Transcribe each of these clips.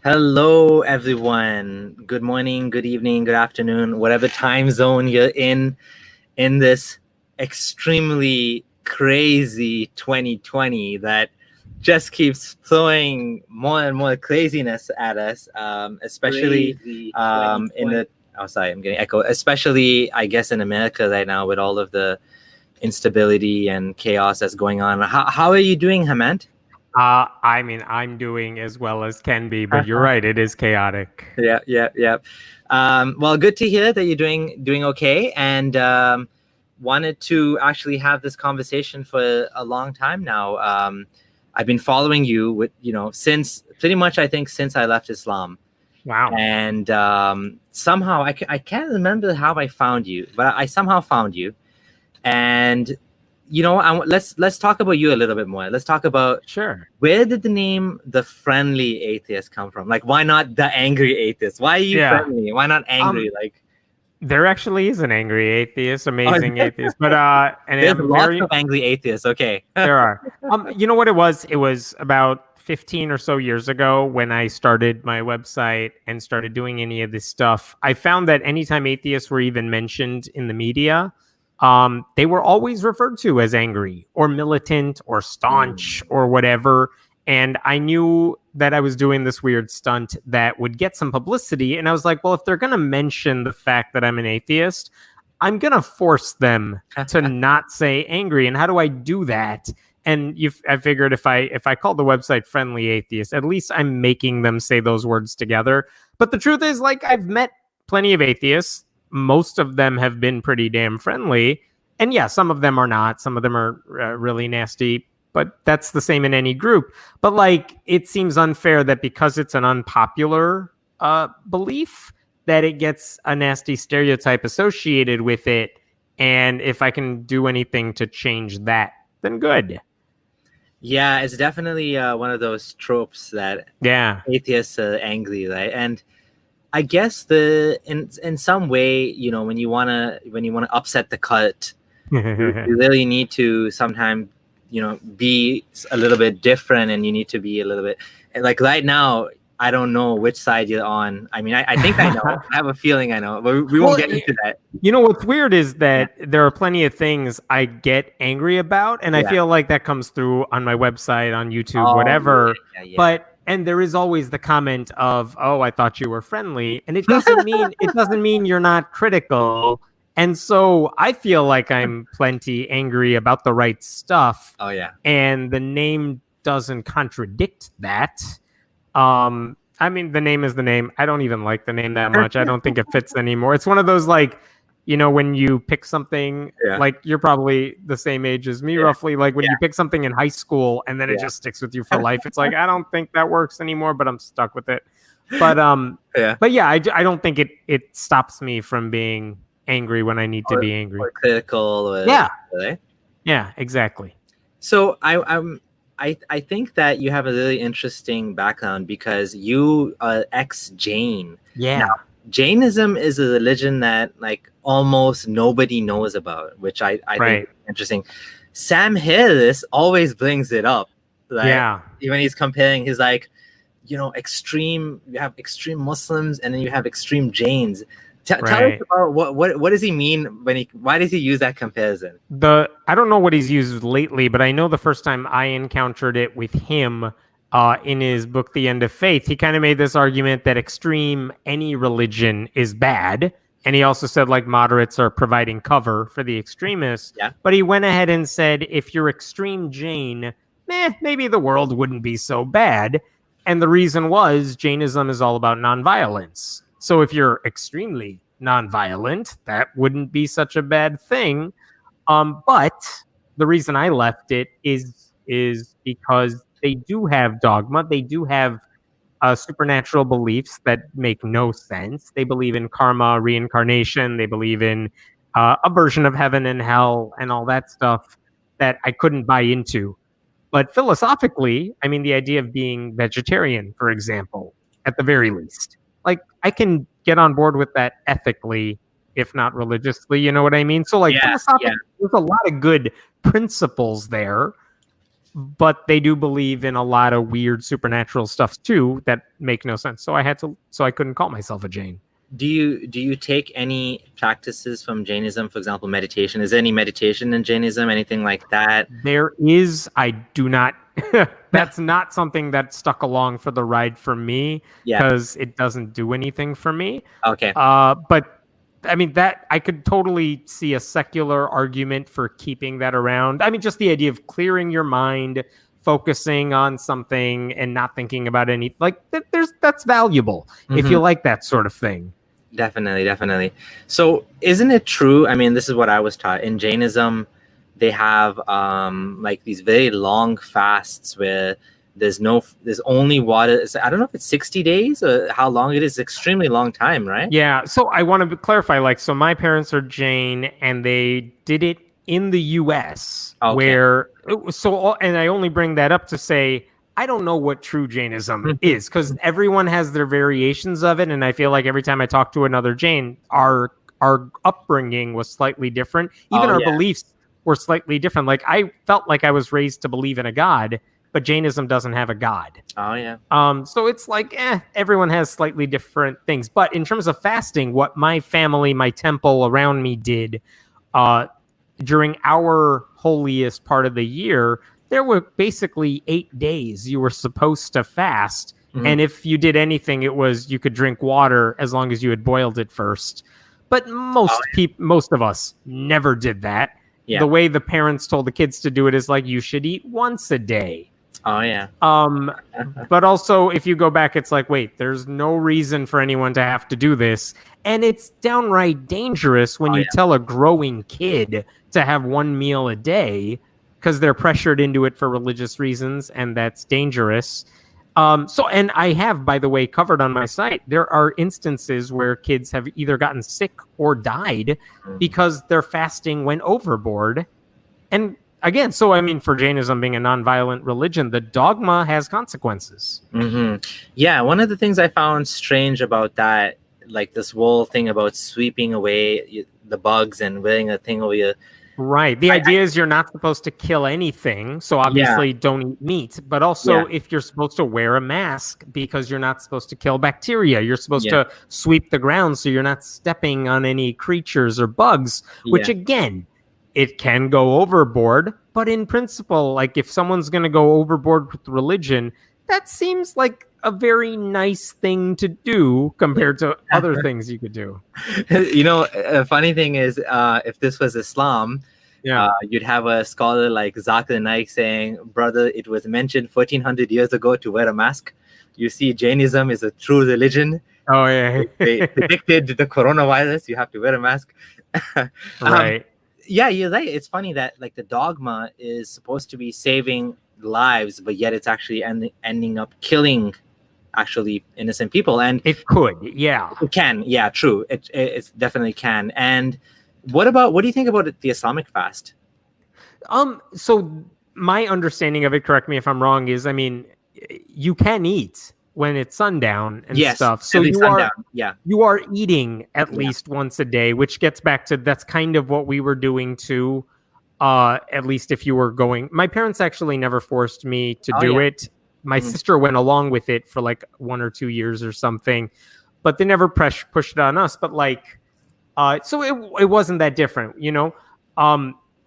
Hello, everyone. Good morning, good evening, good afternoon, whatever time zone you're in this extremely crazy 2020 that just keeps throwing more and more craziness at us, especially in the. Oh, sorry, I'm getting echo. Especially, I guess, in America right now with all of the instability and chaos that's going on. How are you doing, Hemant? I'm doing as well as can be, but you're right. It is chaotic. Yeah. Well, good to hear that you're doing okay, and wanted to actually have this conversation for a long time now. I've been following you since pretty much I think since I left Islam. Wow. And somehow I can't remember how I found you, but I somehow found you, and let's talk about you a little bit more. Let's talk about Sure. Where did the name the friendly atheist come from? Like, why not the angry atheist? Why are you friendly? Why not angry? There actually is an angry atheist, amazing atheist, but and there's lots of angry atheists. Okay, there are. You know what it was? It was about 15 or so years ago when I started my website and started doing any of this stuff. I found that anytime atheists were even mentioned in the media, they were always referred to as angry or militant or staunch or whatever. And I knew that I was doing this weird stunt that would get some publicity. And I was like, well, if they're going to mention the fact that I'm an atheist, I'm going to force them to not say angry. And how do I do that? And I figured if I call the website Friendly Atheist, at least I'm making them say those words together. But the truth is, like, I've met plenty of atheists. Most of them have been pretty damn friendly. And yeah, some of them are not. Some of them are really nasty. But that's the same in any group. But like, it seems unfair that because it's an unpopular belief, that it gets a nasty stereotype associated with it. And if I can do anything to change that, then good. Yeah, it's definitely one of those tropes that atheists are angry, right? And I guess in some way, when you wanna upset the cult, you really need to sometimes, be a little bit different, and you need to be a little bit like right now. I don't know which side you're on. I mean, I think I know. I have a feeling I know, but we won't get into that. You know, what's weird is that there are plenty of things I get angry about, and I feel like that comes through on my website, on YouTube, whatever. And there is always the comment of, "Oh, I thought you were friendly," and it doesn't mean you're not critical. And so I feel like I'm plenty angry about the right stuff. Oh yeah, and the name doesn't contradict that. I mean, the name is the name. I don't even like the name that much. I don't think it fits anymore. It's one of those, like, when you pick something, like, you're probably the same age as me, roughly. Like when you pick something in high school and then it just sticks with you for life. It's like, I don't think that works anymore, but I'm stuck with it. But I don't think it stops me from being angry when I need to be angry. Or critical. Yeah, exactly. So I think that you have a really interesting background because you are ex-Jain. Yeah. Now, Jainism is a religion that like almost nobody knows about, which I think is interesting. Sam Harris always brings it up. Like, when he's comparing, he's like, extreme. You have extreme Muslims, and then you have extreme Jains. Tell us about what does he mean why does he use that comparison? I don't know what he's used lately, but I know the first time I encountered it with him in his book, The End of Faith, he kind of made this argument that extreme any religion is bad. And he also said, like, moderates are providing cover for the extremists. Yeah. But he went ahead and said, if you're extreme Jain, maybe the world wouldn't be so bad. And the reason was Jainism is all about nonviolence. So if you're extremely nonviolent, that wouldn't be such a bad thing. But the reason I left it is because they do have dogma. They do have supernatural beliefs that make no sense. They believe in karma, reincarnation. They believe in a version of heaven and hell and all that stuff that I couldn't buy into. But philosophically, I mean, the idea of being vegetarian, for example, at the very least, like, I can get on board with that ethically, if not religiously, you know what I mean? So, like, philosophically, there's a lot of good principles there. but they do believe in a lot of weird supernatural stuff too that make no sense. So I couldn't call myself a Jain. Do you take any practices from Jainism, for example, meditation? Is there any meditation in Jainism, anything like that? There is. I do not. That's not something that stuck along for the ride for me because it doesn't do anything for me. Okay. But I mean, that I could totally see a secular argument for keeping that around. I mean, just the idea of clearing your mind, focusing on something and not thinking about any, like that's valuable if you like that sort of thing. Definitely. So isn't it true? I mean, this is what I was taught in Jainism. They have like these very long fasts where there's only water. I don't know if it's 60 days or how long it is. It's extremely long time, right? Yeah. So I want to clarify, like, so my parents are Jain and they did it in the US where, and I only bring that up to say, I don't know what true Jainism is because everyone has their variations of it. And I feel like every time I talk to another Jain, our upbringing was slightly different. Even our beliefs were slightly different. Like I felt like I was raised to believe in a God, but Jainism doesn't have a God. Oh, yeah. So it's like, everyone has slightly different things. But in terms of fasting, what my family, my temple around me did during our holiest part of the year, there were basically 8 days you were supposed to fast. And if you did anything, it was you could drink water as long as you had boiled it first. But most of us never did that. Yeah. The way the parents told the kids to do it is like, you should eat once a day. Oh, yeah. But also, if you go back, it's like, wait, there's no reason for anyone to have to do this. And it's downright dangerous when you tell a growing kid to have one meal a day because they're pressured into it for religious reasons, and that's dangerous. And I have, by the way, covered on my site, there are instances where kids have either gotten sick or died because their fasting went overboard. And again, so I mean, for Jainism being a nonviolent religion, the dogma has consequences. Yeah, one of the things I found strange about that, like this whole thing about sweeping away the bugs and wearing a thing over your... Right. The idea is you're not supposed to kill anything, so obviously don't eat meat. But also, if you're supposed to wear a mask because you're not supposed to kill bacteria, you're supposed to sweep the ground so you're not stepping on any creatures or bugs, which again, it can go overboard. But in principle, like if someone's going to go overboard with religion, that seems like a very nice thing to do compared to other things you could do. You know, a funny thing is, if this was Islam, you'd have a scholar like Zakir Naik saying, brother, it was mentioned 1400 years ago to wear a mask. You see, Jainism is a true religion. Oh, yeah. They predicted the coronavirus. You have to wear a mask. Right. Yeah, you're right. It's funny that like the dogma is supposed to be saving lives, but yet it's actually ending up killing actually innocent people. And it could, it can, true. It definitely can. And what do you think about the Islamic fast? So my understanding of it, correct me if I'm wrong, is I mean, you can eat when it's sundown and stuff. So you are eating at least once a day, which gets back to that's kind of what we were doing too. At least if you were going, my parents actually never forced me to do it. My sister went along with it for like 1 or 2 years or something, but they never pushed it on us. But like, so it wasn't that different, you know?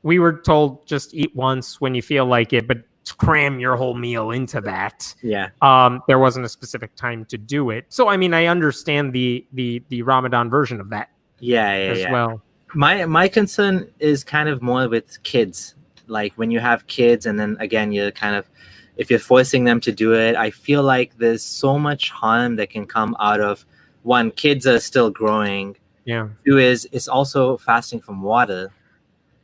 We were told just eat once when you feel like it, but cram your whole meal into that. Yeah. There wasn't a specific time to do it. So, I mean, I understand the Ramadan version of that. As well. My concern is kind of more with kids. Like when you have kids and then again, you're kind of, if you're forcing them to do it, I feel like there's so much harm that can come out of, one, kids are still growing. Yeah. Two is it's also fasting from water.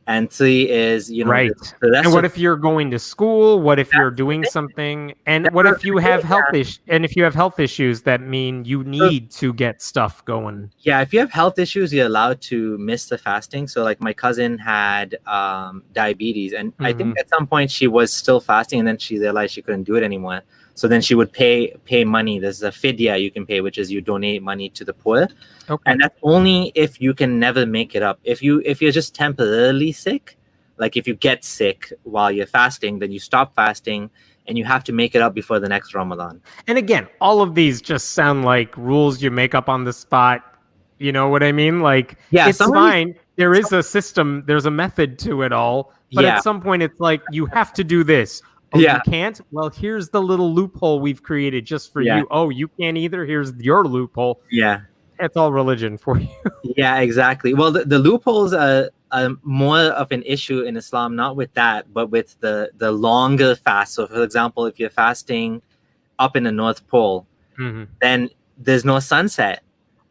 And three is, you know, right. And what if you're going to school? What if you're doing something? And what if you have health issues? And if you have health issues that mean you need to get stuff going? Yeah, if you have health issues, you're allowed to miss the fasting. So like my cousin had diabetes, and I think at some point she was still fasting, and then she realized she couldn't do it anymore. So then she would pay money. There's a fidya you can pay, which is you donate money to the poor. Okay. And that's only if you can never make it up. If you're just temporarily sick, Like if you get sick while you're fasting, then you stop fasting and you have to make it up before the next Ramadan. And again, all of these just sound like rules you make up on the spot. You know what I mean? Like, Yeah, it's some of these, fine. There is a system, there's a method to it all. But yeah, at some point, it's like, you have to do this. Oh, yeah, you can't? Well, here's the little loophole we've created just for yeah, you. Oh, you can't either? Here's your loophole. yeah. It's all religion for you. Yeah, exactly. Well, the loopholes are more of an issue in Islam, not with that, but with the longer fast. So, for example, if you're fasting up in the North Pole, then there's no sunset,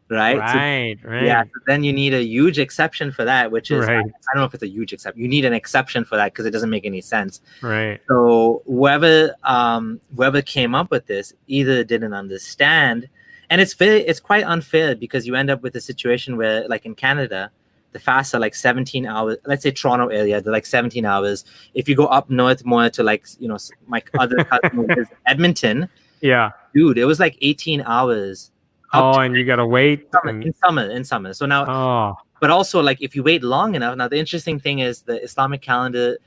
right? Right, so, right. Yeah, so then you need a huge exception for that, which is, Right. I don't know if it's a huge exception. You need an exception for that because it doesn't make any sense. Right. So whoever came up with this either didn't understand, and it's quite unfair because you end up with a situation where, like in Canada, the fasts are like 17 hours. Let's say Toronto area, they're like 17 hours. If you go up north more to, like, you know, my other cousin is Edmonton, Yeah. dude, it was like 18 hours. Oh, and you gotta wait in summer. So now, but also, like, if you wait long enough. Now, the interesting thing is the Islamic calendar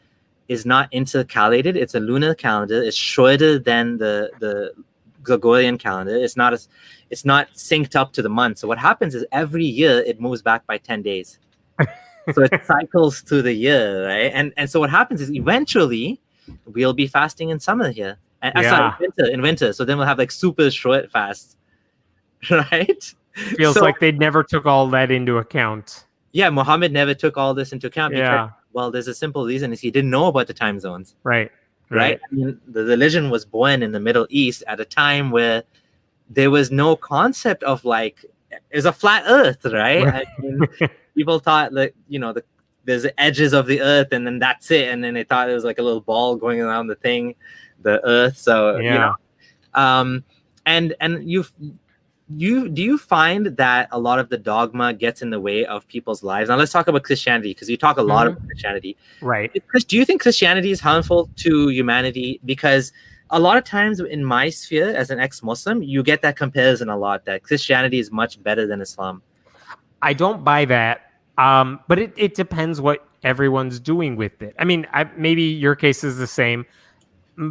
is not intercalated. It's a lunar calendar. It's shorter than the Gregorian calendar. It's not synced up to the month. So what happens is every year it moves back by 10 days. So it cycles through the year, right? And so what happens is eventually we'll be fasting in summer here. Sorry, in winter. So then we'll have like super short fasts, right? Feels like they never took all that into account. Yeah, Muhammad never took all this into account because, well, there's a simple reason: is he didn't know about the time zones. Right. I mean, the religion was born in the Middle East at a time where there was no concept of, like, it's a flat Earth, right? I mean, people thought that, you know, there's the edges of the Earth, and then that's it, and then they thought it was like a little ball going around the Earth. So you know, and do you find that a lot of the dogma gets in the way of people's lives? Now let's talk about Christianity, because you talk a lot about Christianity. Right. Do you think Christianity is harmful to humanity? Because a lot of times in my sphere as an ex-Muslim, you get that comparison a lot, that Christianity is much better than Islam. I don't buy that. But it depends what everyone's doing with it. I mean, maybe your case is the same.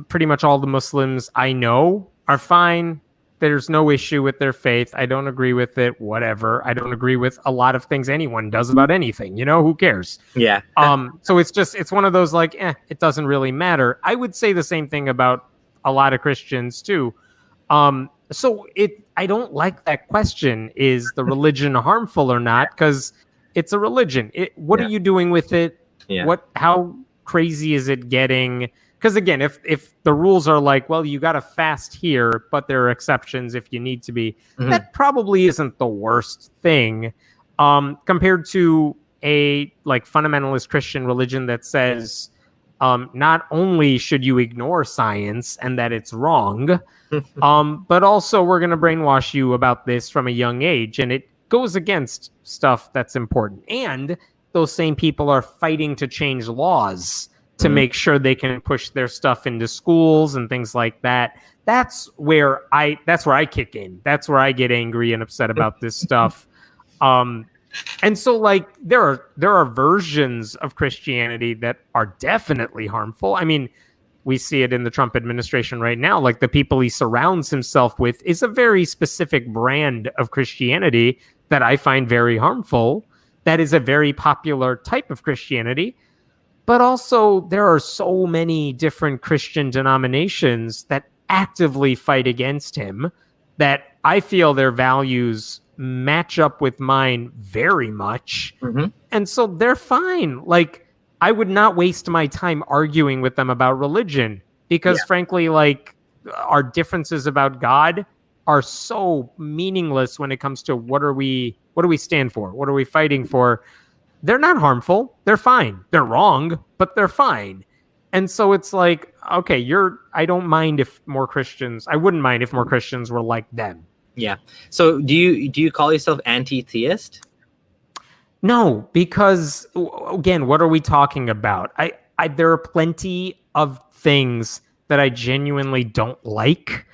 Pretty much all the Muslims I know are fine. There's no issue with their faith. I don't agree with it. Whatever. I don't agree with a lot of things anyone does about anything. You know, who cares? Yeah. So it's one of those, like, it doesn't really matter. I would say the same thing about a lot of Christians too. So I don't like that question. Is the religion harmful or not? Because it's a religion. What are you doing with it? Yeah. How crazy is it getting? Because again, if the rules are like, well, you got to fast here, but there are exceptions if you need to be, that probably isn't the worst thing, compared to a, like, fundamentalist Christian religion that says, not only should you ignore science and that it's wrong, but also we're going to brainwash you about this from a young age, and it goes against stuff that's important. And those same people are fighting to change laws to make sure they can push their stuff into schools and things like that. That's where I kick in. That's where I get angry and upset about this stuff. And so, like, there are versions of Christianity that are definitely harmful. I mean, we see it in the Trump administration right now. Like, the people he surrounds himself with is a very specific brand of Christianity that I find very harmful. That is a very popular type of Christianity. But also, there are so many different Christian denominations that actively fight against him that I feel their values match up with mine very much. And so they're fine. Like, I would not waste my time arguing with them about religion because, frankly, like, our differences about God are so meaningless when it comes to what do we stand for? What are we fighting for? They're not harmful. They're fine. They're wrong, but they're fine. And so it's like, okay, I don't mind if more Christians, I wouldn't mind if more Christians were like them. Yeah. So do you call yourself anti-theist? No, because again, what are we talking about? There are plenty of things that I genuinely don't like.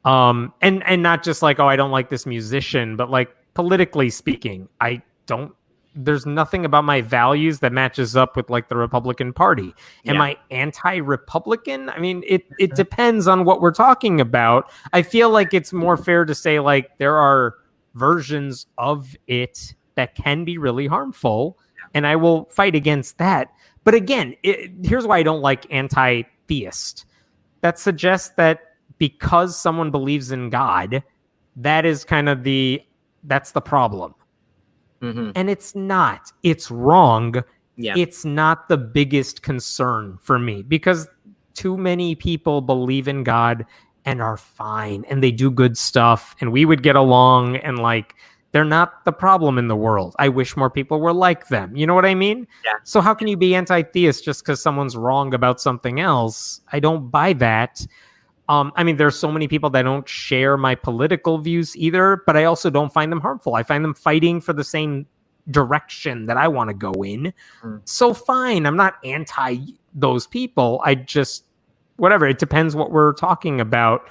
And not just like, oh, I don't like this musician, but like politically speaking, I don't there's nothing about my values that matches up with like the Republican Party. Am I anti-Republican? I mean, it depends on what we're talking about. I feel like it's more fair to say like there are versions of it that can be really harmful, and I will fight against that. But again, here's why I don't like anti-theist. That suggests that because someone believes in God, that is kind of that's the problem. Mm-hmm. And it's not. It's wrong. Yeah. It's not the biggest concern for me because too many people believe in God and are fine and they do good stuff and we would get along and like they're not the problem in the world. I wish more people were like them. You know what I mean? Yeah. So how can you be anti-theist just because someone's wrong about something else? I don't buy that. I mean, there's so many people that don't share my political views either, but I also don't find them harmful. I find them fighting for the same direction that I want to go in. So fine, I'm not anti those people. I just, whatever, it depends what we're talking about.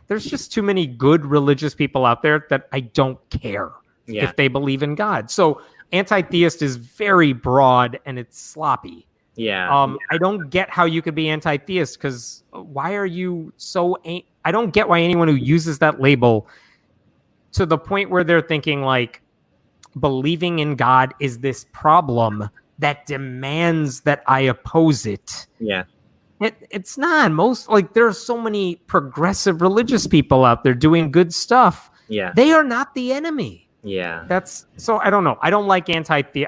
There's just too many good religious people out there that I don't care if they believe in God. So anti-theist is very broad and it's sloppy. Yeah. I don't get how you could be anti-theist because why are you so... I don't get why anyone who uses that label to the point where they're thinking like believing in God is this problem that demands that I oppose it. Yeah. It's not. There are so many progressive religious people out there doing good stuff. Yeah. They are not the enemy. Yeah. So I don't know. I don't like anti-theist.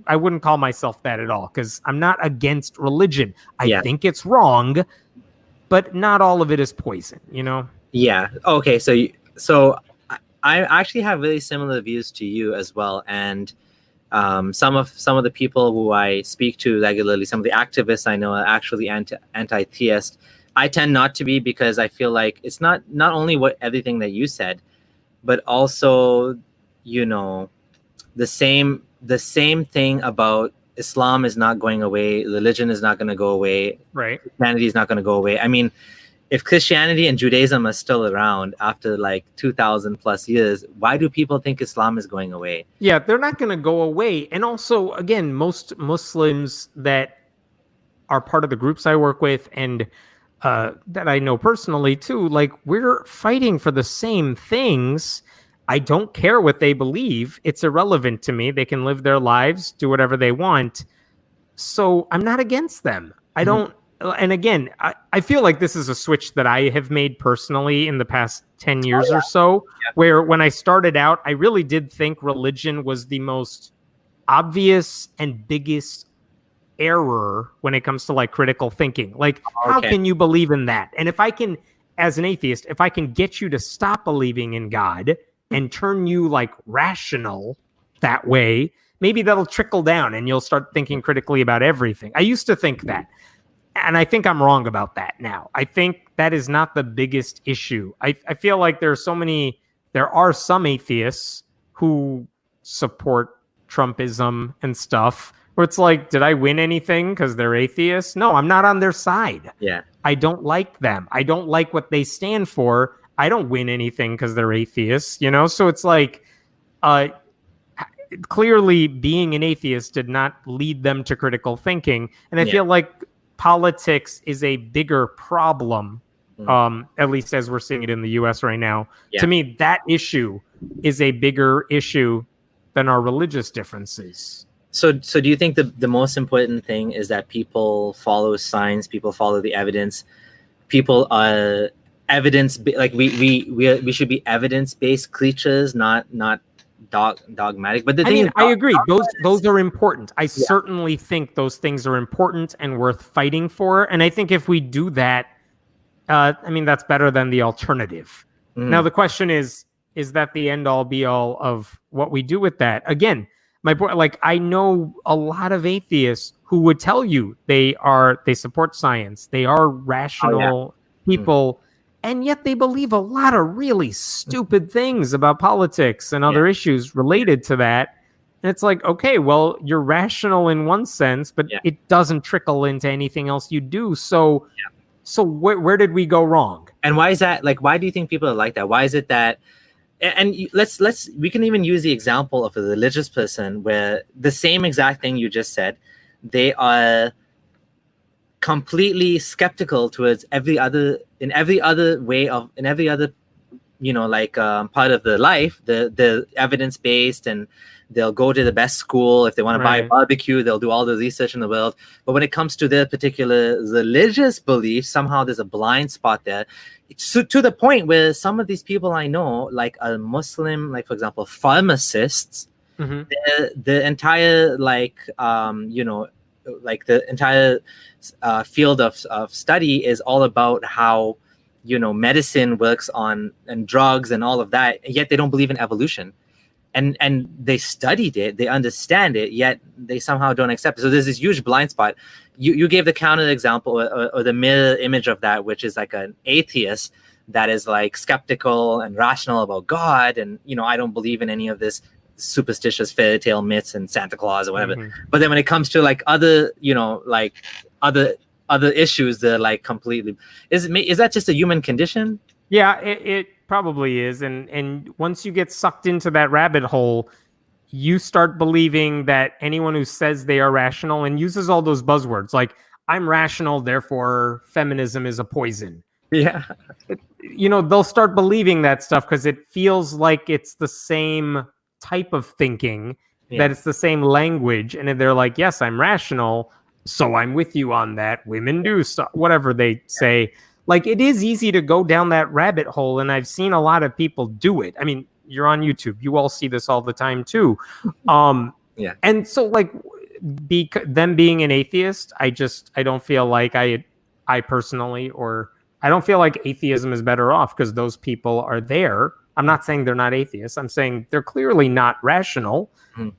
I wouldn't call myself that at all because I'm not against religion. I think it's wrong, but not all of it is poison, you know? Yeah. Okay. So I actually have really similar views to you as well. And some of the people who I speak to regularly, some of the activists I know are actually anti-theist. I tend not to be because I feel like it's not only everything that you said, but also, you know, the same thing about Islam is not going away. Religion is not going to go away. Right. Christianity is not going to go away. I mean, if Christianity and Judaism are still around after like 2,000 plus years, why do people think Islam is going away? Yeah, they're not going to go away. And also, again, most Muslims that are part of the groups I work with and that I know personally too, like we're fighting for the same things. I don't care what they believe. It's irrelevant to me. They can live their lives, do whatever they want. So I'm not against them. I don't. And again, I feel like this is a switch that I have made personally in the past 10 years or so, where when I started out, I really did think religion was the most obvious and biggest error when it comes to like critical thinking. Like, how can you believe in that? And if I can, as an atheist, if I can get you to stop believing in God and turn you like rational that way, maybe that'll trickle down and you'll start thinking critically about everything. I used to think that. And I think I'm wrong about that now. I think that is not the biggest issue. I feel like there are some atheists who support Trumpism and stuff where it's like, did I win anything because they're atheists? No, I'm not on their side. Yeah. I don't like them. I don't like what they stand for. I don't win anything because they're atheists, you know? So it's like, clearly being an atheist did not lead them to critical thinking. And I feel like politics is a bigger problem, at least as we're seeing it in the US right now. Yeah. To me, that issue is a bigger issue than our religious differences. So do you think the most important thing is that people follow science, people follow the evidence, people are evidence, like we should be evidence-based creatures, not dogmatic. But the thing is, I agree. Those are important. I certainly think those things are important and worth fighting for. And I think if we do that, that's better than the alternative. Now the question is that the end all be all of what we do with that? Again, my point, like I know a lot of atheists who would tell you they support science, they are rational people. And yet they believe a lot of really stupid things about politics and other issues related to that. And it's like, okay, well, you're rational in one sense, but it doesn't trickle into anything else you do. So where did we go wrong? And why is that? Like, why do you think people are like that? Why is it that let's we can even use the example of a religious person where the same exact thing you just said, they are completely skeptical towards every other part of the life, the evidence based, and they'll go to the best school. If they want to buy a barbecue, they'll do all the research in the world. But when it comes to their particular religious beliefs, somehow there's a blind spot there. It's to the point where some of these people I know, like a Muslim, like for example, pharmacists, the entire the entire field of study is all about how medicine works on and drugs and all of that, yet they don't believe in evolution. And they studied it, they understand it, yet they somehow don't accept it. So there's this huge blind spot. You gave the counter example or the mirror image of that, which is like an atheist that is like skeptical and rational about God, and I don't believe in any of this superstitious fairy tale myths and Santa Claus or whatever. But then when it comes to like other other issues, they're like completely. Is that just a human condition? Yeah, it probably is. And once you get sucked into that rabbit hole, you start believing that anyone who says they are rational and uses all those buzzwords like I'm rational, therefore feminism is a poison. Yeah. They'll start believing that stuff because it feels like it's the same type of thinking, that it's the same language. And they're like, yes, I'm rational, so I'm with you on that. Women do stuff, whatever they say. Like, it is easy to go down that rabbit hole, and I've seen a lot of people do it. I mean, you're on YouTube. You all see this all the time, too. Yeah. And so, like, them being an atheist, I don't feel like I personally, or I don't feel like atheism is better off because those people are there. I'm not saying they're not atheists. I'm saying they're clearly not rational.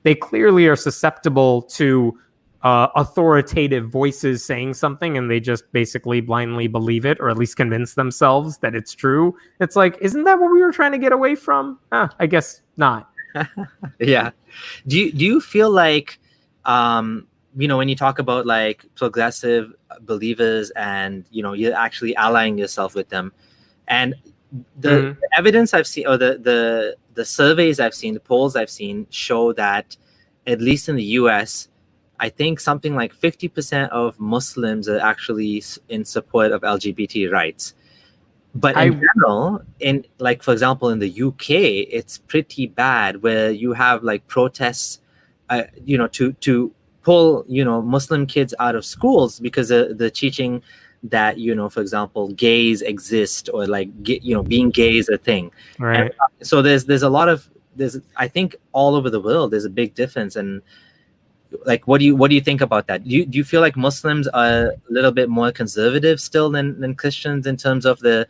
They clearly are susceptible to authoritative voices saying something, and they just basically blindly believe it, or at least convince themselves that it's true. It's like, isn't that what we were trying to get away from? I guess not. Yeah. Do you feel like, when you talk about like progressive believers and, you're actually allying yourself with them, and the evidence I've seen, or the surveys I've seen, the polls I've seen show that at least in the US, I think something like 50% of Muslims are actually in support of LGBT rights. But in general, for example, in the UK, it's pretty bad where you have like protests, to pull, Muslim kids out of schools because the teaching that, for example, gays exist, or like, being gay is a thing. Right. And so there's I think all over the world, there's a big difference. And like, what do you think about that? Do you feel like Muslims are a little bit more conservative still than Christians in terms of the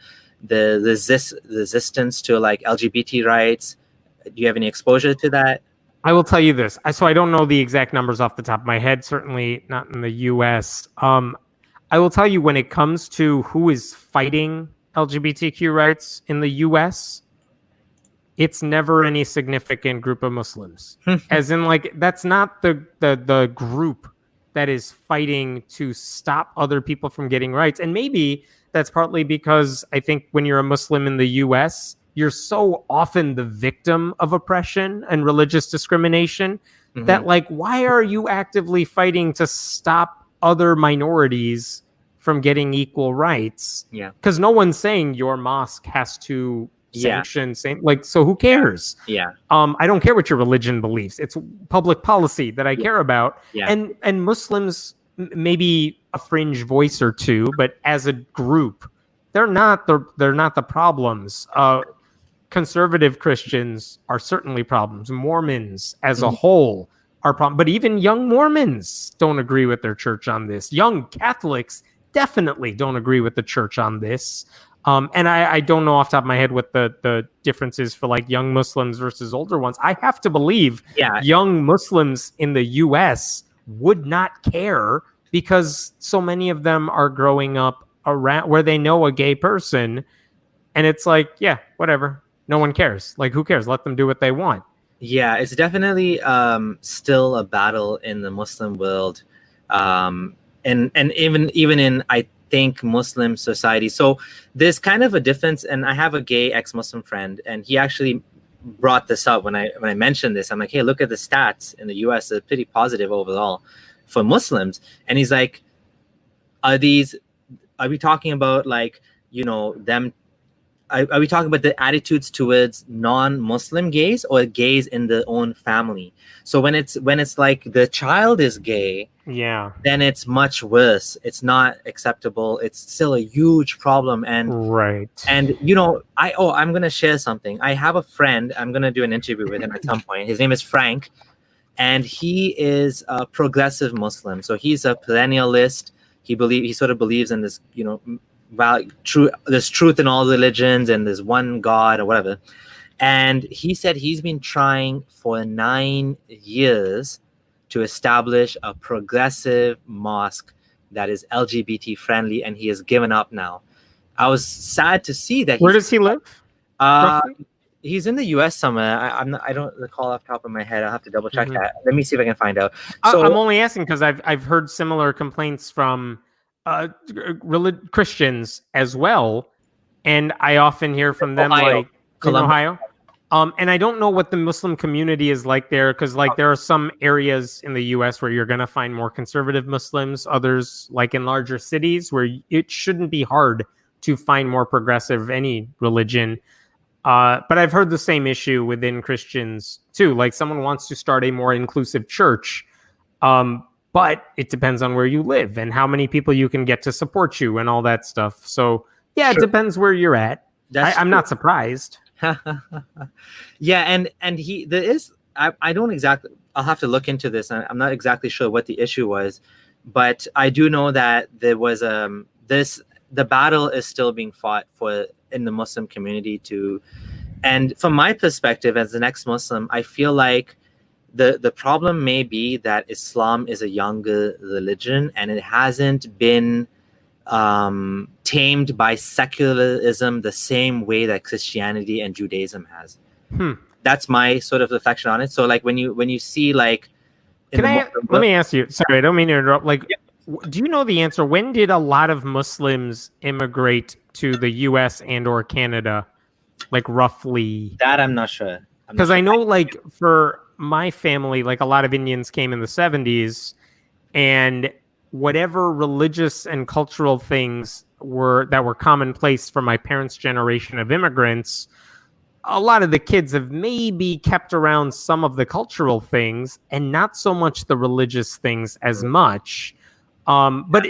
resistance to like LGBT rights? Do you have any exposure to that? I will tell you this. So I don't know the exact numbers off the top of my head, certainly not in the US. I will tell you, when it comes to who is fighting LGBTQ rights in the US, it's never any significant group of Muslims. As in, like, that's not the group that is fighting to stop other people from getting rights. And maybe that's partly because I think when you're a Muslim in the US, you're so often the victim of oppression and religious discrimination that, like, why are you actively fighting to stop other minorities from getting equal rights? Yeah. Because no one's saying your mosque has to sanction, so who cares? Yeah. I don't care what your religion believes. It's public policy that I care about. Yeah. And Muslims, maybe a fringe voice or two, but as a group, they're not the problems. Conservative Christians are certainly problems. Mormons as a whole are problems. But even young Mormons don't agree with their church on this. Young Catholics definitely don't agree with the church on this. And I don't know off the top of my head what the difference is for like young Muslims versus older ones. I have to believe young Muslims in the US would not care because so many of them are growing up around where they know a gay person. And it's like, yeah, whatever. No one cares. Like, who cares? Let them do what they want. Yeah, it's definitely still a battle in the Muslim world. And even in, I think, Muslim society. So there's kind of a difference. And I have a gay ex-Muslim friend, and he actually brought this up when I mentioned this. I'm like, hey, look at the stats in the US. They're pretty positive overall for Muslims. And he's like, are we talking about like, you know, them? Are we talking about the attitudes towards non-Muslim gays or gays in their own family? So when it's like the child is gay, yeah, then it's much worse. It's not acceptable. It's still a huge problem. right. And you know, I'm gonna share something. I have a friend. I'm gonna do an interview with him at some point. His name is Frank, and he is a progressive Muslim. So he's a perennialist. He sort of believes in this, you know, there's truth in all religions and there's one God or whatever. And he said he's been trying for 9 years to establish a progressive mosque that is LGBT friendly, and he has given up now. I was sad to see that. Where does he live? He's in the US somewhere. I don't recall off the top of my head. I'll have to double check that. Let me see if I can find out. So I'm only asking because I've heard similar complaints from Christians as well, and I often hear from them like in Ohio. And I don't know what the Muslim community is like there, because like there are some areas in the US where you're going to find more conservative Muslims, others like in larger cities where it shouldn't be hard to find more progressive any religion. But I've heard the same issue within Christians too. Like someone wants to start a more inclusive church, but it depends on where you live and how many people you can get to support you and all that stuff. So yeah, It depends where you're at. I'm not surprised. Yeah, and there is, I don't exactly, I'll have to look into this. I'm not exactly sure what the issue was, but I do know that there was the battle is still being fought in the Muslim community too. And from my perspective as an ex-Muslim, I feel like the problem may be that Islam is a younger religion and it hasn't been tamed by secularism the same way that Christianity and Judaism has. That's my sort of reflection on it. So like when you see like let me ask you, sorry, I don't mean to interrupt, like do you know the answer? When did a lot of Muslims immigrate to the US and or Canada? Like roughly? That I'm not sure. Because I know like for my family, like a lot of Indians came in the 70s, and whatever religious and cultural things were commonplace for my parents' generation of immigrants, a lot of the kids have maybe kept around some of the cultural things and not so much the religious things as much. But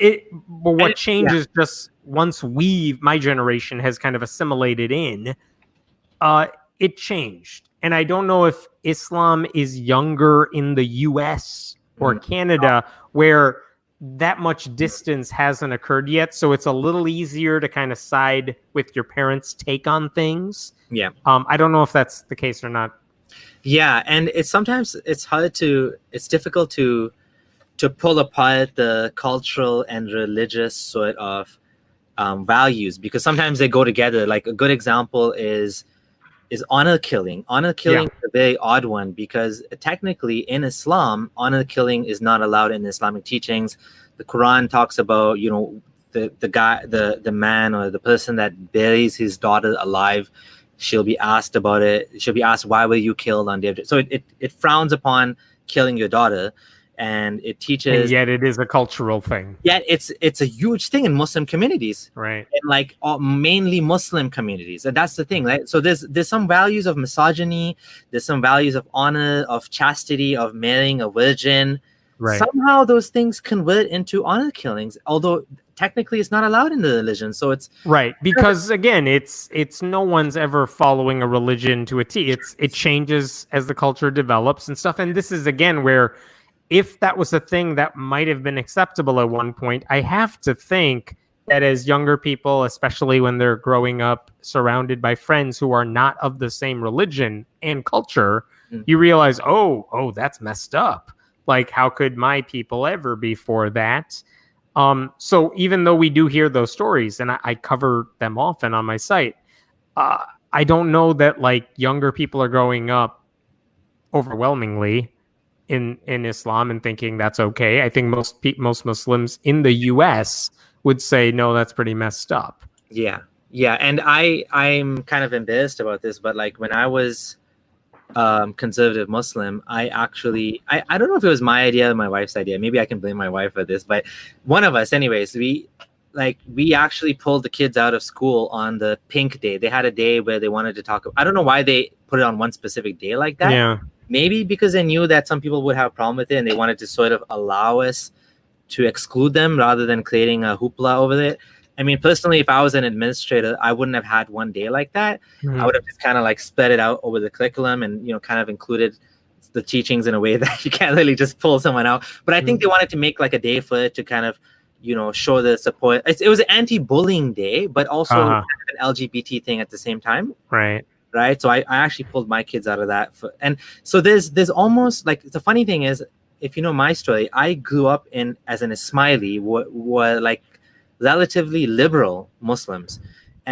what changes just once my generation has kind of assimilated in, it changed. And I don't know if Islam is younger in the US or Canada, where that much distance hasn't occurred yet. So it's a little easier to kind of side with your parents' take on things. Yeah. I don't know if that's the case or not. Yeah. And it's difficult to pull apart the cultural and religious sort of values, because sometimes they go together. Like a good example is honor killing. Honor killing is a very odd one, because technically in Islam, honor killing is not allowed in Islamic teachings. The Quran talks about, you know, the man or the person that buries his daughter alive, she'll be asked about it. She'll be asked, why were you killed on day of death? So it frowns upon killing your daughter. And it teaches, and yet it is a cultural thing. Yet it's a huge thing in Muslim communities, right? And like mainly Muslim communities, and that's the thing, right? So there's some values of misogyny, there's some values of honor, of chastity, of marrying a virgin. Right. Somehow those things convert into honor killings, although technically it's not allowed in the religion. So it's right, because again, it's no one's ever following a religion to a T. It changes as the culture develops and stuff. And this is again where, if that was a thing that might have been acceptable at one point, I have to think that as younger people, especially when they're growing up surrounded by friends who are not of the same religion and culture, you realize, oh, that's messed up. Like, how could my people ever be for that? So even though we do hear those stories, and I cover them often on my site, I don't know that like younger people are growing up overwhelmingly in Islam and thinking that's okay. I think most Muslims in the US would say, no, that's pretty messed up. Yeah. And I'm kind of embarrassed about this, but like when I was conservative Muslim, I actually, I don't know if it was my idea or my wife's idea. Maybe I can blame my wife for this, but one of us, anyways, we actually pulled the kids out of school on the pink day. They had a day where they wanted to talk. I don't know why they put it on one specific day like that. Yeah. Maybe because they knew that some people would have a problem with it and they wanted to sort of allow us to exclude them rather than creating a hoopla over it. I mean, personally, if I was an administrator, I wouldn't have had one day like that. I would have just kind of like spread it out over the curriculum and, you know, kind of included the teachings in a way that you can't really just pull someone out. But I think they wanted to make like a day for it to kind of, you know, show the support. It was an anti-bullying day, but also an LGBT thing at the same time. Right. So I actually pulled my kids out of that. And so there's almost like, the funny thing is, if you know my story, I grew up as an Ismaili, were like relatively liberal Muslims.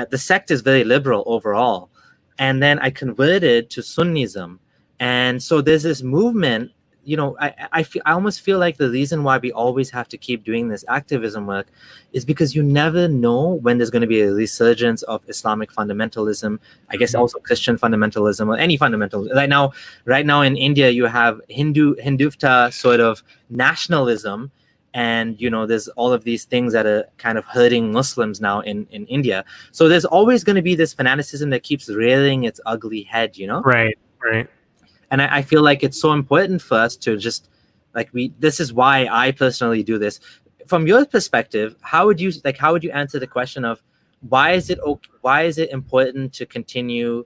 The sect is very liberal overall. And then I converted to Sunnism. And so there's this movement, you know, I almost feel like the reason why we always have to keep doing this activism work is because you never know when there's going to be a resurgence of Islamic fundamentalism, I guess also Christian fundamentalism or any fundamentalism. Right now in India, you have Hindutva sort of nationalism. And, you know, there's all of these things that are kind of hurting Muslims now in India. So there's always going to be this fanaticism that keeps rearing its ugly head, you know? Right. And I feel like it's so important for us to just, like, this is why I personally do this. From your perspective, how would you answer the question of why is it important to continue